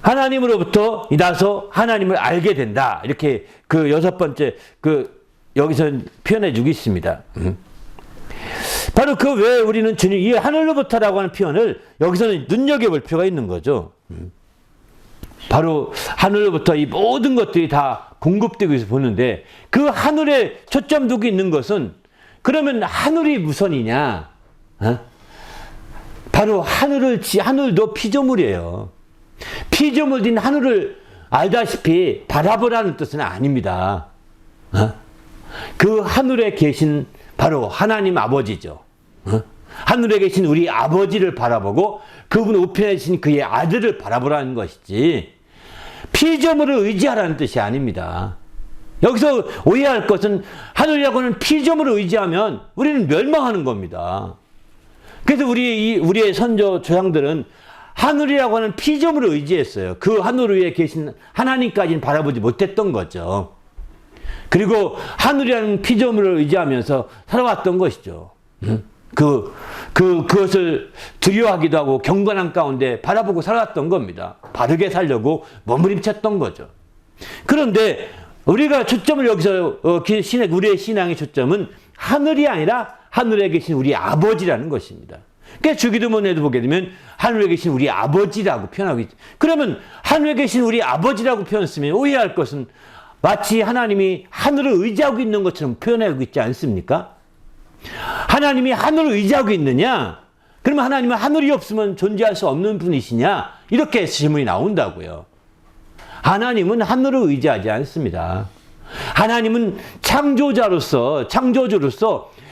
하나님으로부터 나서 하나님을 알게 된다. 이렇게 그 여섯 번째 여기서 표현해 주고 있습니다. 바로 그 외에 우리는 주님 이 하늘로부터라고 하는 표현을 여기서는 눈여겨볼 필요가 있는 거죠. 바로 하늘로부터 이 모든 것들이 다 공급되고 있어 보는데 그 하늘에 초점 두고 있는 것은 그러면 하늘이 무선이냐? 바로 하늘도 피조물이에요. 피조물 인 하늘을 알다시피 바라보라는 뜻은 아닙니다. 그 하늘에 계신 바로 하나님 아버지죠. 하늘에 계신 우리 아버지를 바라보고 그분 우편에 계신 그의 아들을 바라보라는 것이지 피조물을 의지하라는 뜻이 아닙니다. 여기서 오해할 것은 하늘이라고 하는 피조물을 의지하면 우리는 멸망하는 겁니다. 그래서 우리의 선조 조상들은 하늘이라고 하는 피조물을 의지했어요. 그 하늘 위에 계신 하나님까지는 바라보지 못했던 거죠. 그리고 하늘이라는 피조물을 의지하면서 살아왔던 것이죠. 그것을 두려워하기도 하고 경건한 가운데 바라보고 살아왔던 겁니다. 바르게 살려고 몸부림쳤던 거죠. 그런데 우리가 초점을 여기서 우리의 신앙의 초점은 하늘이 아니라 하늘에 계신 우리 아버지라는 것입니다. 그러니까 주기도문에도 보게 되면 하늘에 계신 우리 아버지라고 표현하고 있죠. 그러면 하늘에 계신 우리 아버지라고 표현했으면 오해할 것은 마치 하나님이 하늘을 의지하고 있는 것처럼 표현하고 있지 않습니까? 하나님이 하늘을 의지하고 있느냐? 그러면 하나님은 하늘이 없으면 존재할 수 없는 분이시냐? 이렇게 질문이 나온다고요. 하나님은 하늘을 의지하지 않습니다. 하나님은 창조주로서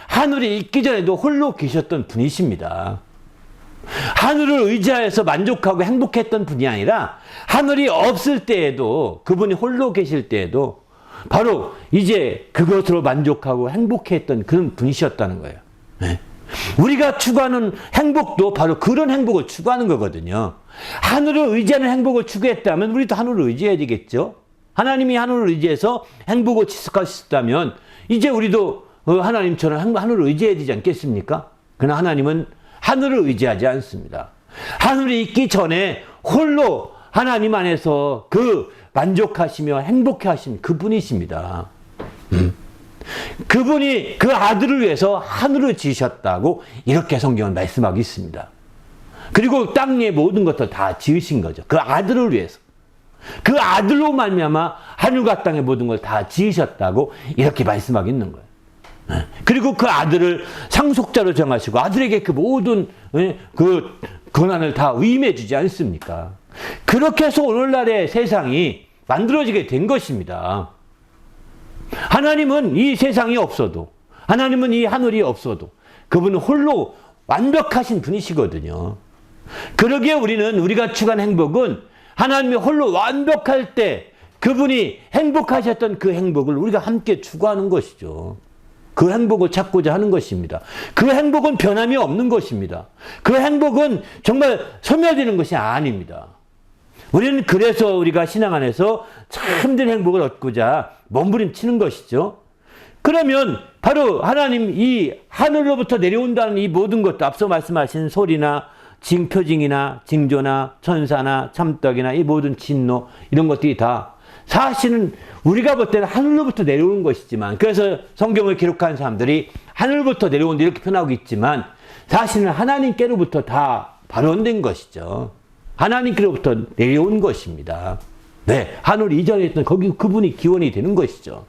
하늘이 있기 전에도 홀로 계셨던 분이십니다. 하늘을 의지하여서 만족하고 행복했던 분이 아니라 하늘이 없을 때에도 그분이 홀로 계실 때에도 바로 이제 그것으로 만족하고 행복했던 그런 분이셨다는 거예요. 네. 우리가 추구하는 행복도 바로 그런 행복을 추구하는 거거든요. 하늘을 의지하는 행복을 추구했다면 우리도 하늘을 의지해야 되겠죠. 하나님이 하늘을 의지해서 행복을 지속하셨다면 이제 우리도 하나님처럼 하늘을 의지해야 되지 않겠습니까? 그러나 하나님은 하늘을 의지하지 않습니다. 하늘이 있기 전에 홀로 하나님 안에서 만족하시며 행복해 하신 그분이십니다. 그분이 그 아들을 위해서 하늘을 지으셨다고 이렇게 성경은 말씀하고 있습니다. 그리고 땅 위의 모든 것들 다 지으신 거죠. 그 아들을 위해서. 그 아들로 말미암아 하늘과 땅의 모든 걸 다 지으셨다고 이렇게 말씀하고 있는 거예요. 그리고 그 아들을 상속자로 정하시고 아들에게 그 모든 그 권한을 다 위임해 주지 않습니까? 그렇게 해서 오늘날의 세상이 만들어지게 된 것입니다. 하나님은 이 세상이 없어도, 하나님은 이 하늘이 없어도 그분은 홀로 완벽하신 분이시거든요. 그러기에 우리가 추구한 행복은 하나님이 홀로 완벽할 때 그분이 행복하셨던 그 행복을 우리가 함께 추구하는 것이죠. 그 행복을 찾고자 하는 것입니다. 그 행복은 변함이 없는 것입니다. 그 행복은 정말 소멸되는 것이 아닙니다. 우리는 그래서 우리가 신앙 안에서 참된 행복을 얻고자 몸부림치는 것이죠. 그러면 바로 하나님 이 하늘로부터 내려온다는 이 모든 것도 앞서 말씀하신 소리나 표징이나 징조나 천사나 참떡이나 이 모든 진노 이런 것들이 다 사실은 우리가 볼 때는 하늘로부터 내려오는 것이지만 그래서 성경을 기록한 사람들이 하늘부터 내려온다 이렇게 표현하고 있지만 사실은 하나님께로부터 다 발원된 것이죠. 하나님께로부터 내려온 것입니다. 네, 하늘 이전에 있던 그분이 기원이 되는 것이죠.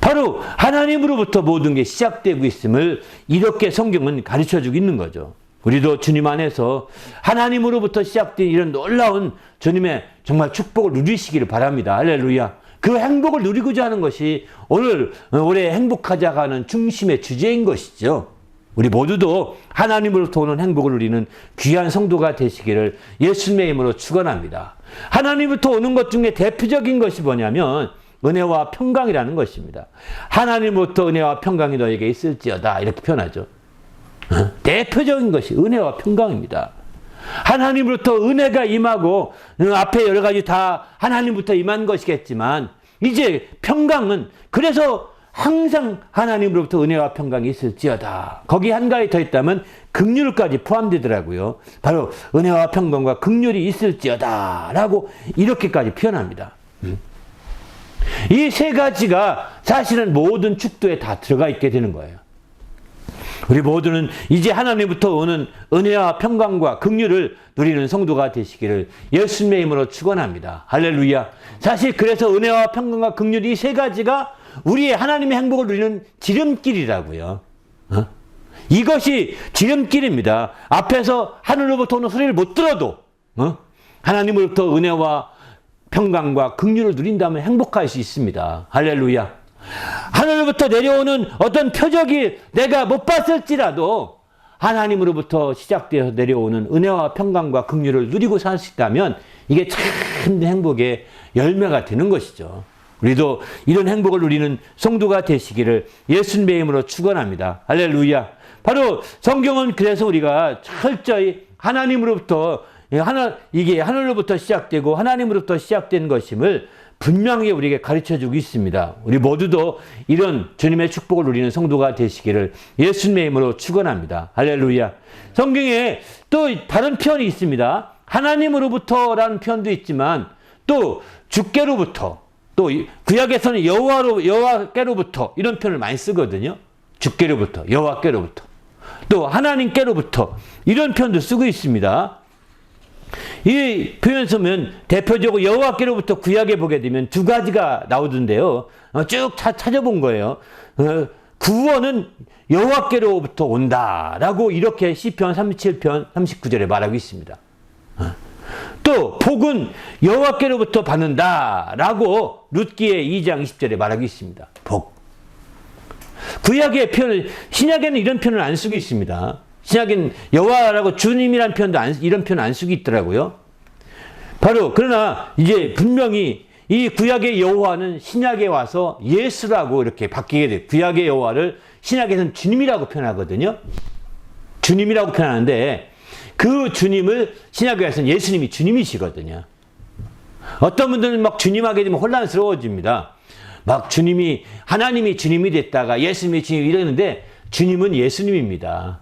바로 하나님으로부터 모든 게 시작되고 있음을 이렇게 성경은 가르쳐주고 있는 거죠. 우리도 주님 안에서 하나님으로부터 시작된 이런 놀라운 주님의 정말 축복을 누리시기를 바랍니다. 할렐루야. 그 행복을 누리고자 하는 것이 올해 행복하자가 하는 중심의 주제인 것이죠. 우리 모두도 하나님으로부터 오는 행복을 누리는 귀한 성도가 되시기를 예수님의 이름으로 축원합니다. 하나님으로부터 오는 것 중에 대표적인 것이 뭐냐면 은혜와 평강이라는 것입니다. 하나님으로부터 은혜와 평강이 너에게 있을지어다 이렇게 표현하죠. 대표적인 것이 은혜와 평강입니다. 하나님으로부터 은혜가 임하고 앞에 여러 가지 다 하나님부터 임한 것이겠지만 이제 평강은 그래서 항상 하나님으로부터 은혜와 평강이 있을지어다. 거기 한 가지 더 있다면 긍휼까지 포함되더라고요. 바로 은혜와 평강과 긍휼이 있을지어다 라고 이렇게까지 표현합니다. 이 세 가지가 사실은 모든 축도에 다 들어가 있게 되는 거예요. 우리 모두는 이제 하나님부터 오는 은혜와 평강과 긍휼을 누리는 성도가 되시기를 예수님의 이름으로 축원합니다. 할렐루야. 사실 그래서 은혜와 평강과 긍휼이 이 세 가지가 우리의 하나님의 행복을 누리는 지름길이라고요. 이것이 지름길입니다. 앞에서 하늘로부터 오는 소리를 못 들어도 하나님으로부터 은혜와 평강과 긍휼을 누린다면 행복할 수 있습니다. 할렐루야. 하늘로부터 내려오는 어떤 표적이 내가 못 봤을지라도 하나님으로부터 시작되어 내려오는 은혜와 평강과 긍휼을 누리고 살 수 있다면 이게 참 행복의 열매가 되는 것이죠. 우리도 이런 행복을 누리는 성도가 되시기를 예수님의 이름으로 축원합니다. 할렐루야. 바로 성경은 그래서 우리가 철저히 하나님으로부터 이게 하늘로부터 시작되고 하나님으로부터 시작된 것임을 분명히 우리에게 가르쳐주고 있습니다. 우리 모두도 이런 주님의 축복을 누리는 성도가 되시기를 예수님의 이름으로 축원합니다. 할렐루야. 성경에 또 다른 표현이 있습니다. 하나님으로부터라는 표현도 있지만 또 주께로부터, 또 구약에서는 여호와께로부터 이런 표현을 많이 쓰거든요. 주께로부터, 여호와께로부터, 또 하나님께로부터 이런 표현도 쓰고 있습니다. 이 표현 쓰면 대표적으로 여호와께로부터 구약에 보게 되면 두 가지가 나오던데요. 쭉 찾아본 거예요. 구원은 여호와께로부터 온다라고 이렇게 시편 37편 39절에 말하고 있습니다. 또 복은 여호와께로부터 받는다라고 룻기의 2장 20절에 말하고 있습니다. 복. 구약의 표현을, 신약에는 이런 표현을 안 쓰고 있습니다. 신약엔 여호와라고 주님이라는 표현도 이런 표현 안 쓰고 있더라고요. 바로 그러나 이제 분명히 이 구약의 여호와는 신약에 와서 예수라고 이렇게 바뀌게 돼요. 구약의 여호와를 신약에서는 주님이라고 표현하거든요. 주님이라고 표현하는데 그 주님을 신약에 와서는 예수님이 주님이시거든요. 어떤 분들은 막 주님 하게 되면 혼란스러워집니다. 막 주님이, 하나님이 주님이 됐다가 예수님이 주님이 이러는데 주님은 예수님입니다.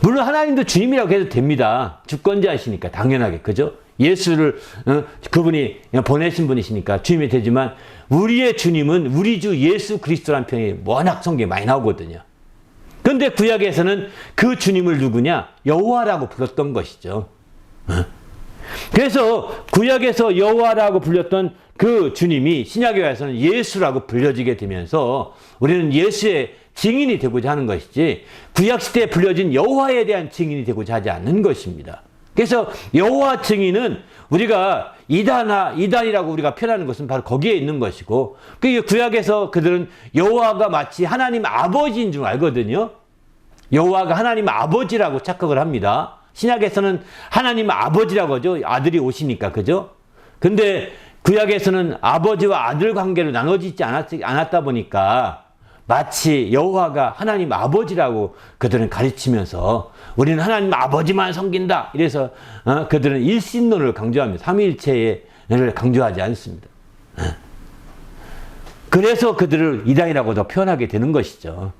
물론 하나님도 주님이라고 해도 됩니다. 주권자이시니까 당연하게, 그죠? 예수를 그분이 보내신 분이시니까 주님이 되지만 우리의 주님은 우리 주 예수 그리스도라는 표현이 워낙 성경에 많이 나오거든요. 그런데 구약에서는 그 주님을 누구냐? 여호와라고 불렀던 것이죠. 그래서 구약에서 여호와라고 불렸던 그 주님이 신약에 와서는 예수라고 불려지게 되면서 우리는 예수의 증인이 되고자 하는 것이지 구약시대에 불려진 여호와에 대한 증인이 되고자 하지 않는 것입니다. 그래서 여호와 증인은 우리가 이단이라고 우리가 표현하는 것은 바로 거기에 있는 것이고, 그 구약에서 그들은 여호와가 마치 하나님 아버지인 줄 알거든요. 여호와가 하나님 아버지라고 착각을 합니다. 신약에서는 하나님 아버지라고 하죠. 아들이 오시니까, 그죠? 근데 구약에서는 아버지와 아들 관계로 나눠지지 않았다 보니까 마치 여호와가 하나님 아버지라고 그들은 가르치면서 우리는 하나님 아버지만 섬긴다. 이래서 그들은 일신론을 강조합니다. 삼위일체를 강조하지 않습니다. 그래서 그들을 이단이라고도 표현하게 되는 것이죠.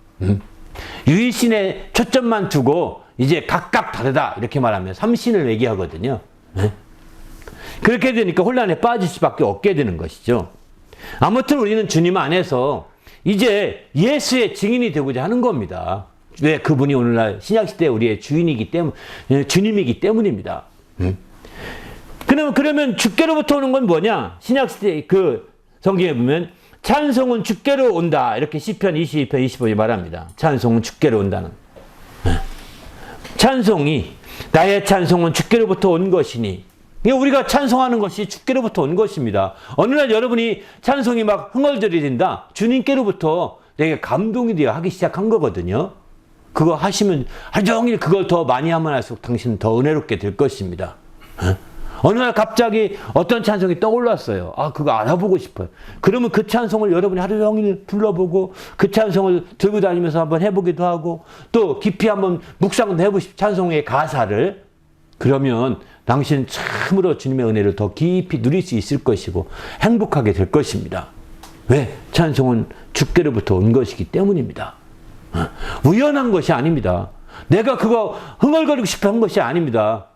유일신에 초점만 두고 이제 각각 다르다 이렇게 말하면 삼신을 얘기하거든요. 그렇게 되니까 혼란에 빠질 수밖에 없게 되는 것이죠. 아무튼 우리는 주님 안에서 이제 예수의 증인이 되고자 하는 겁니다. 왜? 그분이 오늘날 신약시대 우리의 주님이기 때문입니다. 그러면 주께로부터 오는 건 뭐냐? 신약시대 그 성경에 보면 찬송은 주께로 온다. 이렇게 시편 22편 25에 말합니다. 찬송은 주께로 온다는. 찬송이, 나의 찬송은 주께로부터 온 것이니. 우리가 찬송하는 것이 주께로부터 온 것입니다. 어느 날 여러분이 찬송이 막 흥얼절이 된다. 주님께로부터 내게 감동이 되어 하기 시작한 거거든요. 그거 하시면 하루 종일 그걸 더 많이 하면 할수록 당신은 더 은혜롭게 될 것입니다. 어느 날 갑자기 어떤 찬송이 떠올랐어요. 아, 그거 알아보고 싶어요. 그러면 그 찬송을 여러분이 하루 종일 불러보고 그 찬송을 들고 다니면서 한번 해보기도 하고 또 깊이 한번 묵상도 해보십시오. 찬송의 가사를. 그러면 당신 참으로 주님의 은혜를 더 깊이 누릴 수 있을 것이고 행복하게 될 것입니다. 왜? 찬송은 주께로부터 온 것이기 때문입니다. 우연한 것이 아닙니다. 내가 그거 흥얼거리고 싶어 한 것이 아닙니다.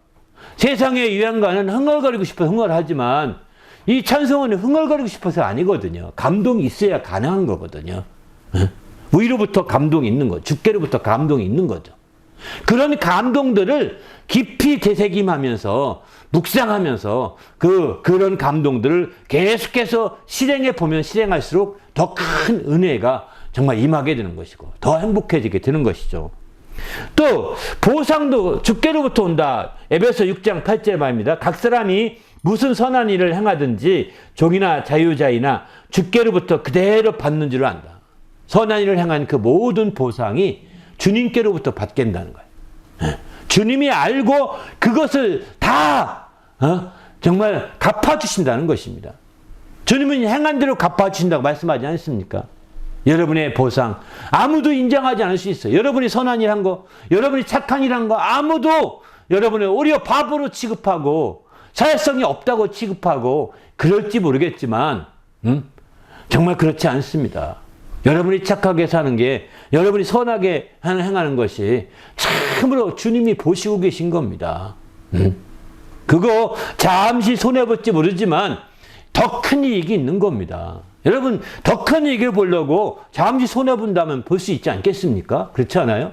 세상의 유행가는 흥얼거리고 싶어 흥얼하지만 이 찬송은 흥얼거리고 싶어서 아니거든요. 감동이 있어야 가능한 거거든요. 위로부터 감동이 있는 거죠. 주께로부터 감동이 있는 거죠. 그런 감동들을 깊이 되새김하면서 묵상하면서 그런 감동들을 계속해서 실행해 보면 실행할수록 더 큰 은혜가 정말 임하게 되는 것이고 더 행복해지게 되는 것이죠. 또 보상도 주께로부터 온다. 에베소 6장 8절 말입니다. 각 사람이 무슨 선한 일을 행하든지 종이나 자유자이나 주께로부터 그대로 받는 줄 안다. 선한 일을 행한 그 모든 보상이 주님께로부터 받게 된다는 거예요. 주님이 알고 그것을 다 정말 갚아주신다는 것입니다. 주님은 행한 대로 갚아주신다고 말씀하지 않습니까? 여러분의 보상 아무도 인정하지 않을 수 있어요. 여러분이 선한 일 한 거, 여러분이 착한 일 한 거 아무도 여러분을 오히려 바보로 취급하고 사회성이 없다고 취급하고 그럴지 모르겠지만 정말 그렇지 않습니다. 여러분이 착하게 사는 게 여러분이 선하게 행하는 것이 참으로 주님이 보시고 계신 겁니다. 그거 잠시 손해볼지 모르지만 더 큰 이익이 있는 겁니다. 여러분 더 큰 이익을 보려고 잠시 손해본다면 볼 수 있지 않겠습니까? 그렇지 않아요?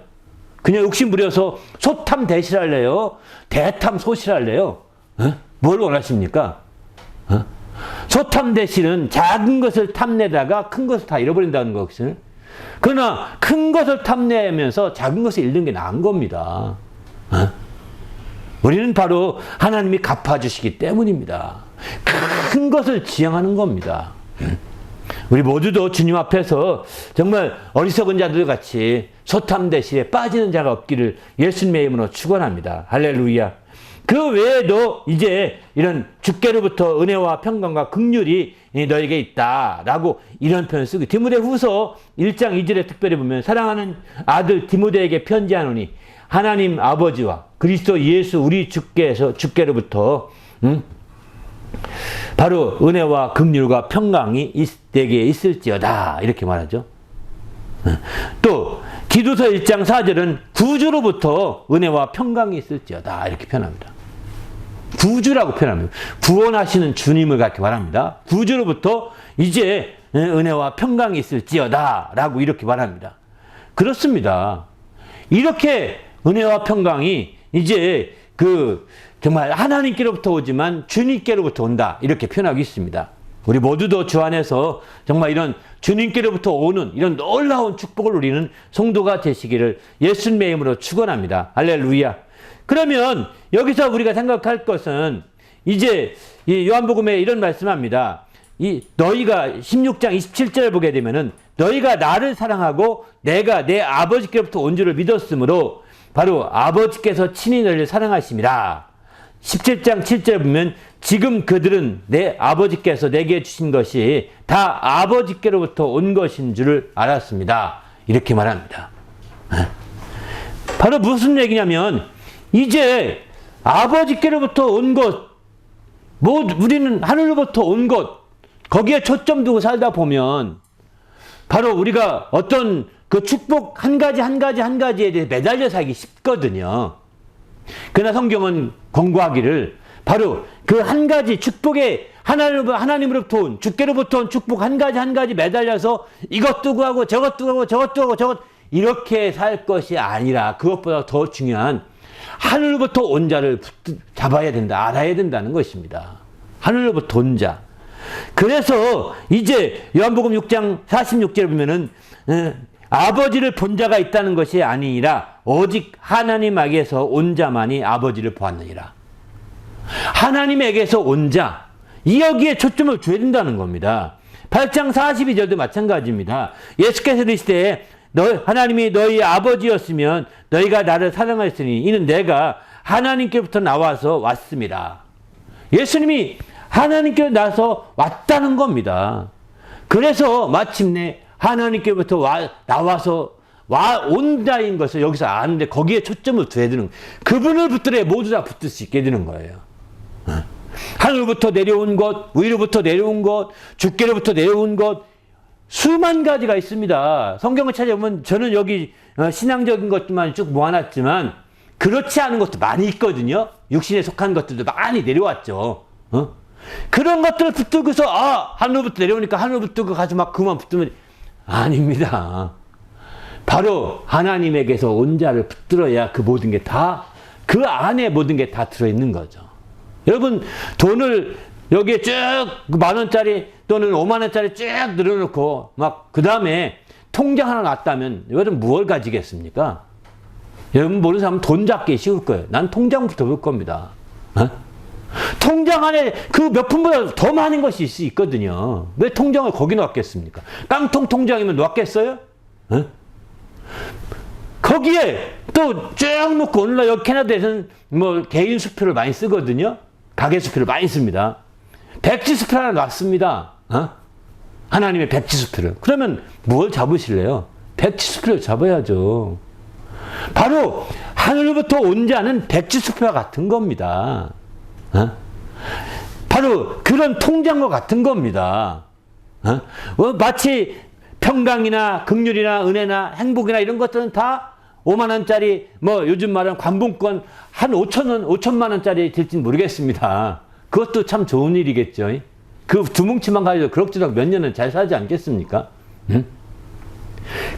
그냥 욕심 부려서 소탐 대실할래요? 대탐 소실할래요? 뭘 원하십니까? 소탐 대실은 작은 것을 탐내다가 큰 것을 다 잃어버린다는 것을. 그러나 큰 것을 탐내면서 작은 것을 잃는 게 나은 겁니다. 우리는 바로 하나님이 갚아주시기 때문입니다. 큰 것을 지향하는 겁니다. 우리 모두도 주님 앞에서 정말 어리석은 자들 같이 소탐 대실에 빠지는 자가 없기를 예수님의 이름으로 축원합니다. 할렐루야. 그 외에도 이제 이런 주께로부터 은혜와 평강과 긍휼이 너에게 있다라고 이런 표현을 쓰고 디모데후서 1장 2절에 특별히 보면 사랑하는 아들 디모데에게 편지하노니 하나님 아버지와 그리스도 예수 우리 주께로부터 바로 은혜와 긍휼과 평강이 내게 있을지어다 이렇게 말하죠. 또 디도서 1장 4절은 구주로부터 은혜와 평강이 있을지어다 이렇게 표현합니다. 구주라고 표현합니다. 구원하시는 주님을 그렇게 말합니다. 구주로부터 이제 은혜와 평강이 있을지어다 라고 이렇게 말합니다. 그렇습니다. 이렇게 은혜와 평강이 이제 정말 하나님께로부터 오지만 주님께로부터 온다 이렇게 표현하고 있습니다. 우리 모두도 주 안에서 정말 이런 주님께로부터 오는 이런 놀라운 축복을 누리는 성도가 되시기를 예수님의 이름으로 축원합니다. 할렐루야. 그러면 여기서 우리가 생각할 것은 이제 이 요한복음에 이런 말씀합니다. 너희가 16장 27절을 보게 되면은 너희가 나를 사랑하고 내가 내 아버지께로부터 온 줄을 믿었으므로 바로 아버지께서 친히 너희를 사랑하심이라. 17장 7절 보면 지금 그들은 내 아버지께서 내게 주신 것이 다 아버지께로부터 온 것인 줄을 알았습니다. 이렇게 말합니다. 바로 무슨 얘기냐면 이제 아버지께로부터 온 것, 우리는 하늘로부터 온 것, 거기에 초점 두고 살다 보면 바로 우리가 어떤 그 축복 한 가지에 대해 매달려 살기 쉽거든요. 그러나 성경은 권고하기를 바로 그 한 가지 축복에 하나님으로부터 온 주께로부터 온 축복 한 가지 매달려서 이것도 구하고 저것도 하고 이렇게 살 것이 아니라 그것보다 더 중요한 하늘로부터 온 자를 잡아야 된다, 알아야 된다는 것입니다. 하늘로부터 온 자. 그래서 이제 요한복음 6장 46절에 보면은 아버지를 본 자가 있다는 것이 아니라 오직 하나님에게서 온 자만이 아버지를 보았느니라. 하나님에게서 온 자, 여기에 초점을 줘야 된다는 겁니다. 8장 42절도 마찬가지입니다. 예수께서 이르시되 하나님이 너희 아버지였으면 너희가 나를 사랑하였으니 이는 내가 하나님께로부터 나와서 왔습니다. 예수님이 하나님께 나서 왔다는 겁니다. 그래서 마침내 하나님께로부터 나와서 온다인 것을 여기서 아는데 거기에 초점을 둬야 되는 거예요. 그분을 붙들어야 모두 다 붙들 수 있게 되는 거예요. 하늘부터 내려온 것, 위로부터 내려온 것, 주께로부터 내려온 것, 수만 가지가 있습니다. 성경을 찾아보면 저는 여기 신앙적인 것들만 쭉 모아놨지만 그렇지 않은 것도 많이 있거든요. 육신에 속한 것들도 많이 내려왔죠. 그런 것들을 붙들고서 하늘부터 내려오니까 하늘 붙들고 가서 막 그만 붙들면 아닙니다. 바로 하나님에게서 온 자를 붙들어야 그 모든 게 다, 그 안에 모든 게 다 들어있는 거죠. 여러분, 돈을 여기에 쭉 10,000원짜리 또는 50,000원짜리 쭉 늘어놓고 막 그 다음에 통장 하나 놨다면 여러분 무엇을 가지겠습니까? 여러분 모르는 사람은 돈 잡기 쉬울 거예요. 난 통장부터 볼 겁니다. 통장 안에 그 몇 푼보다 더 많은 것이 있거든요. 왜 통장을 거기 놨겠습니까? 깡통 통장이면 놨겠어요? 거기에 또 쭉 놓고 오늘날 여기 캐나다에서는 뭐 개인 수표를 많이 쓰거든요. 가계 수표를 많이 씁니다. 백지 수표를 하나 놨습니다. 하나님의 백지 수표를. 그러면 뭘 잡으실래요? 백지 수표를 잡아야죠. 바로 하늘부터 온 자는 백지 수표와 같은 겁니다. 바로 그런 통장과 같은 겁니다. 마치 평강이나 긍휼이나 은혜나 행복이나 이런 것들은 다 50,000원짜리 뭐 요즘 말하는 관봉권 한 5천만 원짜리 될지는 모르겠습니다. 그것도 참 좋은 일이겠죠. 그 두 뭉치만 가지고 그럭저럭 몇 년은 잘 살지 않겠습니까?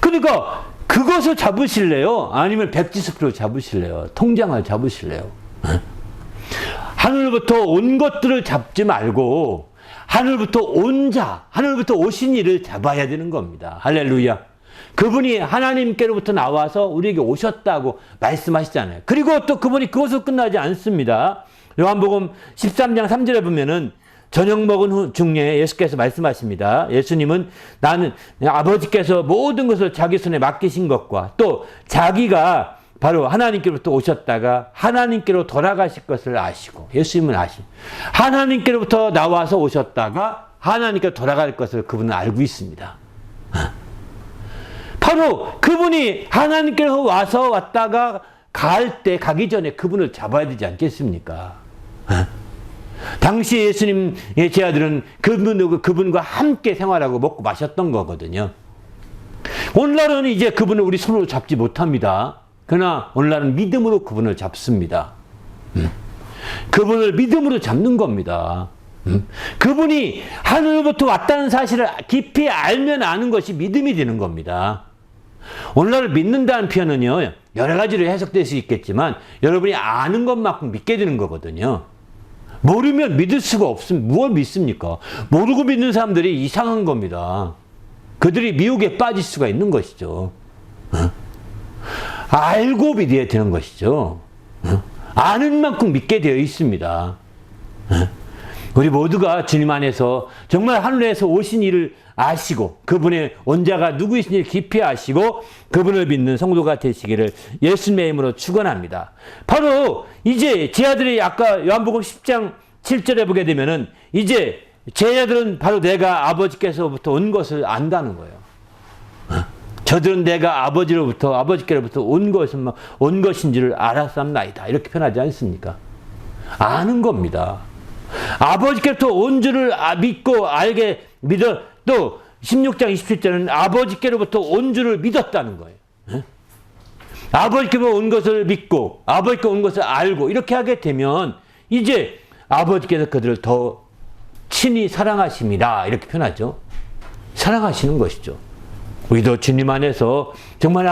그러니까 그것을 잡으실래요? 아니면 백지수표를 잡으실래요? 통장을 잡으실래요? 하늘부터 온 것들을 잡지 말고 하늘부터 온 자, 하늘부터 오신 이를 잡아야 되는 겁니다. 할렐루야. 그분이 하나님께로부터 나와서 우리에게 오셨다고 말씀하시잖아요. 그리고 또 그분이 그것으로 끝나지 않습니다. 요한복음 13장 3절에 보면은 저녁 먹은 후 중에 예수께서 말씀하십니다. 예수님은 나는 아버지께서 모든 것을 자기 손에 맡기신 것과 또 자기가 바로 하나님께로부터 오셨다가 하나님께로 돌아가실 것을 아시고, 예수님은 하나님께로부터 나와서 오셨다가 하나님께로 돌아갈 것을 그분은 알고 있습니다. 바로 그분이 하나님께로 와서 왔다가 가기 전에 그분을 잡아야 되지 않겠습니까? 당시 예수님의 제자들은 그분과 함께 생활하고 먹고 마셨던 거거든요. 오늘날은 이제 그분을 우리 손으로 잡지 못합니다. 그러나 오늘날은 믿음으로 그분을 잡습니다. 그분을 믿음으로 잡는 겁니다. 그분이 하늘로부터 왔다는 사실을 깊이 알면 아는 것이 믿음이 되는 겁니다. 오늘날 믿는다는 표현은요, 여러 가지로 해석될 수 있겠지만 여러분이 아는 것만큼 믿게 되는 거거든요. 모르면 믿을 수가 없으면 무엇 믿습니까? 모르고 믿는 사람들이 이상한 겁니다. 그들이 미혹에 빠질 수가 있는 것이죠. 알고 믿어야 되는 것이죠. 아는 만큼 믿게 되어 있습니다. 우리 모두가 주님 안에서 정말 하늘에서 오신 이를 아시고 그분의 온자가 누구이신지를 깊이 아시고 그분을 믿는 성도가 되시기를 예수님의 이름으로 축원합니다. 바로 이제 제자들이 아까 요한복음 10장 7절에 보게 되면은 이제 제자들은 바로 내가 아버지께서부터 온 것을 안다는 거예요. 저들은 내가 아버지께로부터 온 것인지를 알았삼나이다. 이렇게 표현하지 않습니까? 아는 겁니다. 아버지께로부터 온 줄을 믿고 또 16장 27절은 아버지께로부터 온 줄을 믿었다는 거예요. 아버지께로부터 온 것을 믿고 아버지께로부터 온 것을 알고 이렇게 하게 되면 이제 아버지께서 그들을 더 친히 사랑하심이라 이렇게 표현하죠. 사랑하시는 것이죠. 우리도 주님 안에서 정말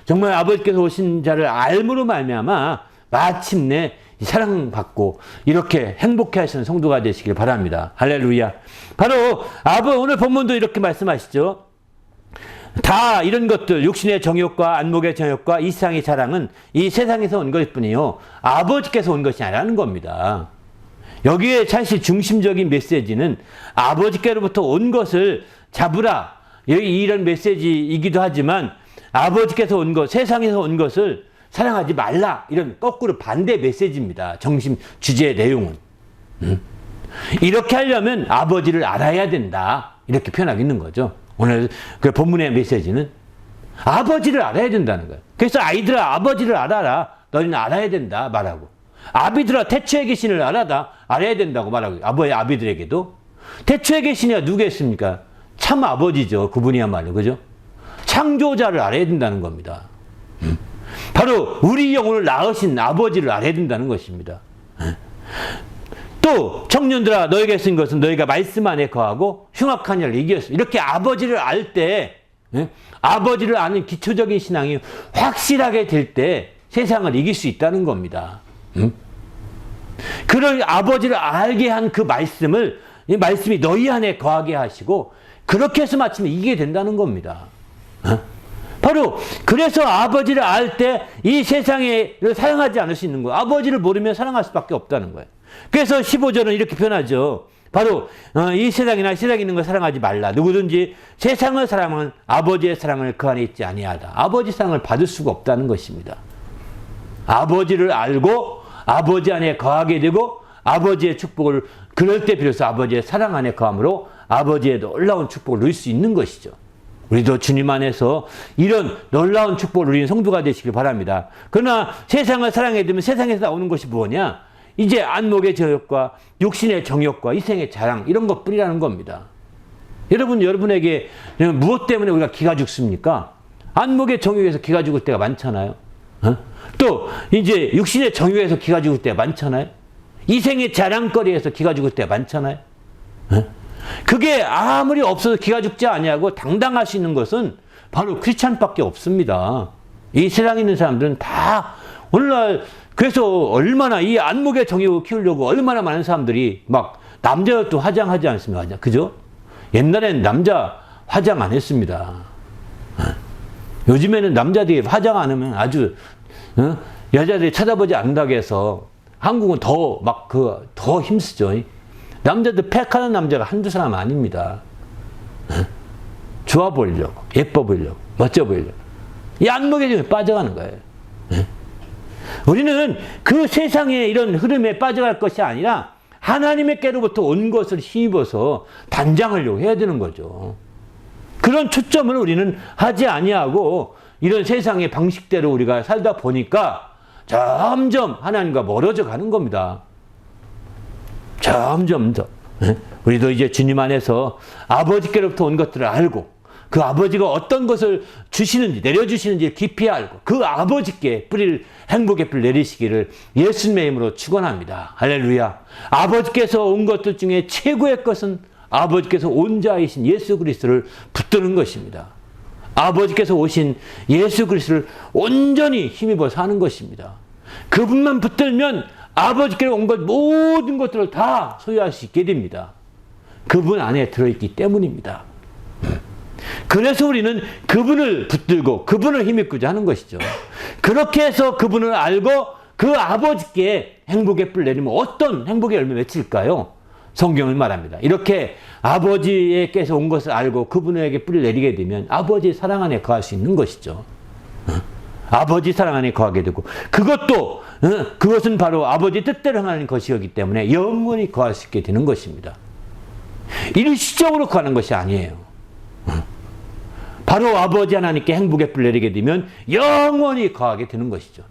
정말 아버지께서 오신 자를 알므로 말미암아 마침내 사랑받고 이렇게 행복해 하시는 성도가 되시길 바랍니다. 할렐루야. 바로 오늘 본문도 이렇게 말씀하시죠. 다 이런 것들 육신의 정욕과 안목의 정욕과 이 세상의 자랑은 이 세상에서 온 것일 뿐이요 아버지께서 온 것이 아니라는 겁니다. 여기에 사실 중심적인 메시지는 아버지께로부터 온 것을 잡으라 이런 메시지이기도 하지만 아버지께서 온 것, 세상에서 온 것을 사랑하지 말라 이런 거꾸로 반대 메시지입니다. 정신 주제의 내용은 이렇게 하려면 아버지를 알아야 된다 이렇게 표현하고 있는 거죠. 오늘 그 본문의 메시지는 아버지를 알아야 된다는 거예요. 그래서 아이들아 아버지를 알아라. 너희는 알아야 된다 말하고 아비들아 태초에 계신을 알아야 된다고 말하고 아비들에게도 태초에 계시니가 누구겠습니까? 참 아버지죠. 그분이야말로. 그죠? 창조자를 알아야 된다는 겁니다. 바로 우리 영혼을 낳으신 아버지를 알아야 된다는 것입니다. 또 청년들아 너에게 쓴 것은 너희가 말씀 안에 거하고 흉악한 일을 이겼어. 이렇게 아버지를 알 때, 아버지를 아는 기초적인 신앙이 확실하게 될 때 세상을 이길 수 있다는 겁니다. 그런 아버지를 알게 한 그 말씀을, 이 말씀이 너희 안에 거하게 하시고 그렇게 해서 마침내 이기게 된다는 겁니다. 바로 그래서 아버지를 알 때 이 세상을 사랑하지 않을 수 있는 거예요. 아버지를 모르면 사랑할 수밖에 없다는 거예요. 그래서 15절은 이렇게 표현하죠. 바로 이 세상이나 세상에 있는 걸 사랑하지 말라. 누구든지 세상을 사랑하면 아버지의 사랑을 그 안에 있지 아니하다. 아버지 사랑을 받을 수가 없다는 것입니다. 아버지를 알고 아버지 안에 거하게 되고 아버지의 축복을 그럴 때 비로소 아버지의 사랑 안에 거함으로 아버지의 놀라운 축복을 누릴 수 있는 것이죠. 우리도 주님 안에서 이런 놀라운 축복을 누리는 성도가 되시길 바랍니다. 그러나 세상을 사랑하게 되면 세상에서 나오는 것이 뭐냐? 이제 안목의 정욕과 육신의 정욕과 이생의 자랑 이런 것뿐이라는 겁니다. 여러분에게 무엇 때문에 우리가 기가 죽습니까? 안목의 정욕에서 기가 죽을 때가 많잖아요. 또 이제 육신의 정욕에서 기가 죽을 때가 많잖아요. 이생의 자랑거리에서 기가 죽을 때가 많잖아요. 그게 아무리 없어도 기가 죽지 아니하고 당당할 수 있는 것은 바로 크리스찬밖에 없습니다. 이 세상에 있는 사람들은 다 오늘날 그래서 얼마나 이 안목의 정욕을 키우려고 얼마나 많은 사람들이 막 남자도 화장하지 않습니까? 그죠? 옛날에는 남자 화장 안 했습니다. 요즘에는 남자들이 화장 안 하면 아주 여자들이 쳐다보지 않는다고 해서 한국은 더 힘쓰죠. 남자들 팩하는 남자가 한두 사람 아닙니다. 좋아 보이려고, 예뻐 보이려고, 멋져 보이려고. 이 안목의 정욕에 빠져가는 거예요. 우리는 그 세상의 이런 흐름에 빠져갈 것이 아니라 하나님께로부터 온 것을 힘입어서 단장하려고 해야 되는 거죠. 그런 초점을 우리는 하지 아니하고 이런 세상의 방식대로 우리가 살다 보니까 점점 하나님과 멀어져 가는 겁니다. 점점 더. 우리도 이제 주님 안에서 아버지께로부터 온 것들을 알고 그 아버지가 어떤 것을 주시는지 내려주시는지 깊이 알고 그 아버지께 행복의 뿌리를 내리시기를 예수님의 이름으로 축원합니다. 할렐루야. 아버지께서 온 것들 중에 최고의 것은 아버지께서 온 자이신 예수 그리스도를 붙드는 것입니다. 아버지께서 오신 예수 그리스도를 온전히 힘입어 사는 것입니다. 그분만 붙들면 아버지께로 온 것 모든 것들을 다 소유할 수 있게 됩니다. 그분 안에 들어있기 때문입니다. 그래서 우리는 그분을 붙들고 그분을 힘입고자 하는 것이죠. 그렇게 해서 그분을 알고 그 아버지께 행복의 뿔 내리면 어떤 행복의 열매 맺힐까요? 성경을 말합니다. 이렇게 아버지께서 온 것을 알고 그분에게 뿌리를 내리게 되면 아버지의 사랑 안에 거할 수 있는 것이죠. 아버지 사랑 안에 거하게 되고 그것은 바로 아버지 뜻대로 행하는 것이었기 때문에 영원히 거할 수 있게 되는 것입니다. 일시적으로 거하는 것이 아니에요. 바로 아버지 하나님께 행복의 뿔 내리게 되면 영원히 거하게 되는 것이죠.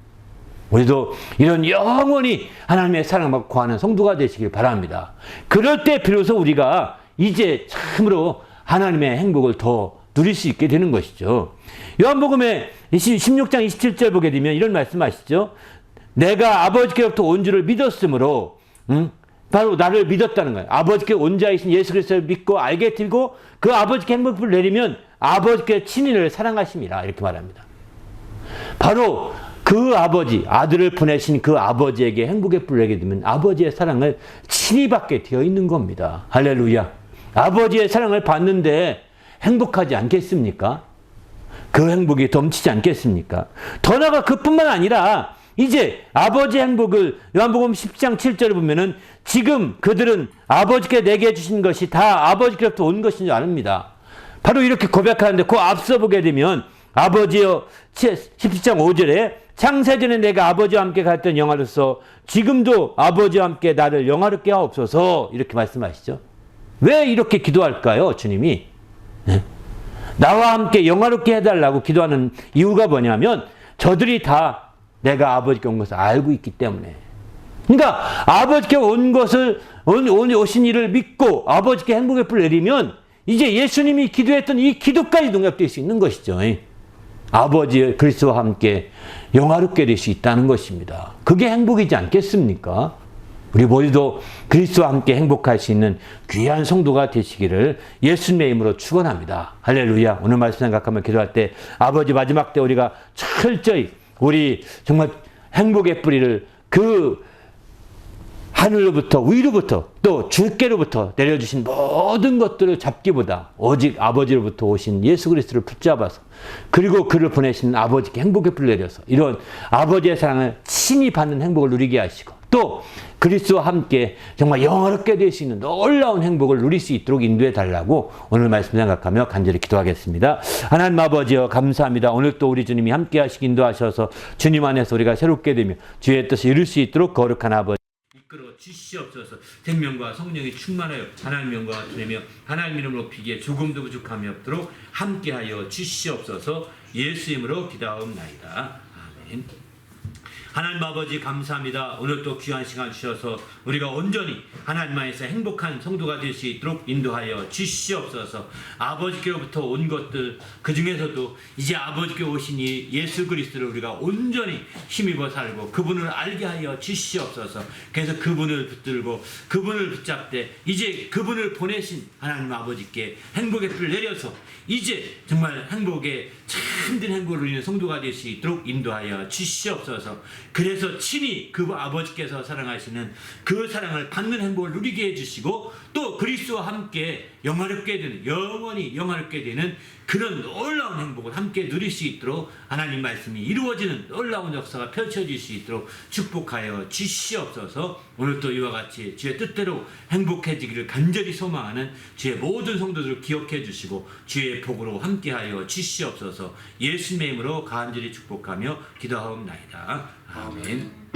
우리도 이런 영원히 하나님의 사랑을 받고 거하는 성도가 되시길 바랍니다. 그럴 때 비로소 우리가 이제 참으로 하나님의 행복을 더 누릴 수 있게 되는 것이죠. 요한복음의 16장 27절 보게 되면 이런 말씀하시죠. 내가 아버지께로부터 온 줄을 믿었으므로 바로 나를 믿었다는 거예요. 아버지께 온 자이신 예수 그리스도를 믿고 알게 되고 그 아버지께 행복을 내리면 아버지께 친인을 사랑하심이라 이렇게 말합니다. 바로 그 아버지, 아들을 보내신 그 아버지에게 행복의 뿔을 내게 되면 아버지의 사랑을 친히 받게 되어 있는 겁니다. 할렐루야. 아버지의 사랑을 받는데 행복하지 않겠습니까? 그 행복이 넘치지 않겠습니까? 더 나아가 그뿐만 아니라 이제 아버지의 행복을 요한복음 10장 7절을 보면은 지금 그들은 아버지께 내게 주신 것이 다 아버지께로부터 온 것인 줄 압니다. 바로 이렇게 고백하는데 그 앞서 보게 되면 아버지여 17장 5절에 창세전에 내가 아버지와 함께 갔던 영화로서 지금도 아버지와 함께 나를 영화롭게 하옵소서 이렇게 말씀하시죠. 왜 이렇게 기도할까요? 주님이 나와 함께 영화롭게 해달라고 기도하는 이유가 뭐냐면 저들이 다 내가 아버지께 온 것을 알고 있기 때문에. 그러니까 아버지께 온 것을 오신 일을 믿고 아버지께 행복의 뿔을 내리면 이제 예수님이 기도했던 이 기도까지 능력될 수 있는 것이죠. 아버지 그리스도와 함께 영화롭게 될 수 있다는 것입니다. 그게 행복이지 않겠습니까? 우리 모두도 그리스도와 함께 행복할 수 있는 귀한 성도가 되시기를 예수님의 이름으로 축원합니다. 할렐루야. 오늘 말씀 생각하면 기도할 때 아버지 마지막 때 우리가 철저히 우리 정말 행복의 뿌리를 그 하늘로부터 위로부터 또 주께로부터 내려주신 모든 것들을 잡기보다 오직 아버지로부터 오신 예수 그리스도를 붙잡아서 그리고 그를 보내신 아버지께 행복의 뿌리를 내려서 이런 아버지의 사랑을 친히 받는 행복을 누리게 하시고 또 그리스도와 함께 정말 영화롭게 될 수 있는 놀라운 행복을 누릴 수 있도록 인도해 달라고 오늘 말씀 생각하며 간절히 기도하겠습니다. 하나님 아버지여 감사합니다. 오늘 또 우리 주님이 함께 하시기 인도하셔서 주님 안에서 우리가 새롭게 되며 주의 뜻을 이룰 수 있도록 거룩한 아버지 이끌어 주시옵소서. 생명과 성령이 충만하여 하나님 영광을 드리며 하나님 이름으로 높이기에 조금도 부족함이 없도록 함께하여 주시옵소서. 예수 이름으로 기도하옵나이다. 아멘. 하나님 아버지 감사합니다. 오늘 또 귀한 시간 주셔서 우리가 온전히 하나님 안에서 행복한 성도가 될 수 있도록 인도하여 주시옵소서. 아버지께로부터 온 것들 그 중에서도 이제 아버지께 오신 이 예수 그리스도를 우리가 온전히 힘입어 살고 그분을 알게 하여 주시옵소서. 그래서 그분을 붙들고 그분을 붙잡되 이제 그분을 보내신 하나님 아버지께 행복의 불을 내려서 이제 정말 행복에 참된 행복을 누리는 성도가 될 수 있도록 인도하여 주시옵소서. 그래서 친히 그 아버지께서 사랑하시는 그 사랑을 받는 행복을 누리게 해주시고 또 그리스도와 함께 영화롭게 되는 영원히 영화롭게 되는 그런 놀라운 행복을 함께 누릴 수 있도록 하나님 말씀이 이루어지는 놀라운 역사가 펼쳐질 수 있도록 축복하여 주시옵소서. 오늘 또 이와 같이 주의 뜻대로 행복해지기를 간절히 소망하는 주의 모든 성도들을 기억해 주시고 주의 복으로 함께하여 주시옵소서. 예수님의 이름으로 간절히 축복하며 기도하옵나이다. 아멘.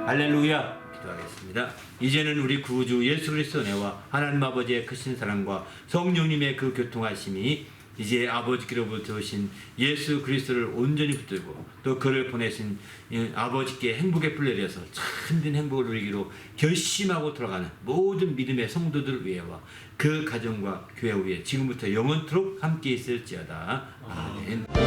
할렐루야. 기도하겠습니다. 이제는 우리 구주 예수 그리스도 은혜와 하나님 아버지의 크신 사랑과 성령님의 그 교통하심이 이제 아버지께로부터 오신 예수 그리스도를 온전히 붙들고 또 그를 보내신 아버지께 행복의 뿔 내려서 참된 행복을 누리기로 결심하고 돌아가는 모든 믿음의 성도들 위에와 그 가정과 교회 위에 지금부터 영원토록 함께 있을지어다. 아멘.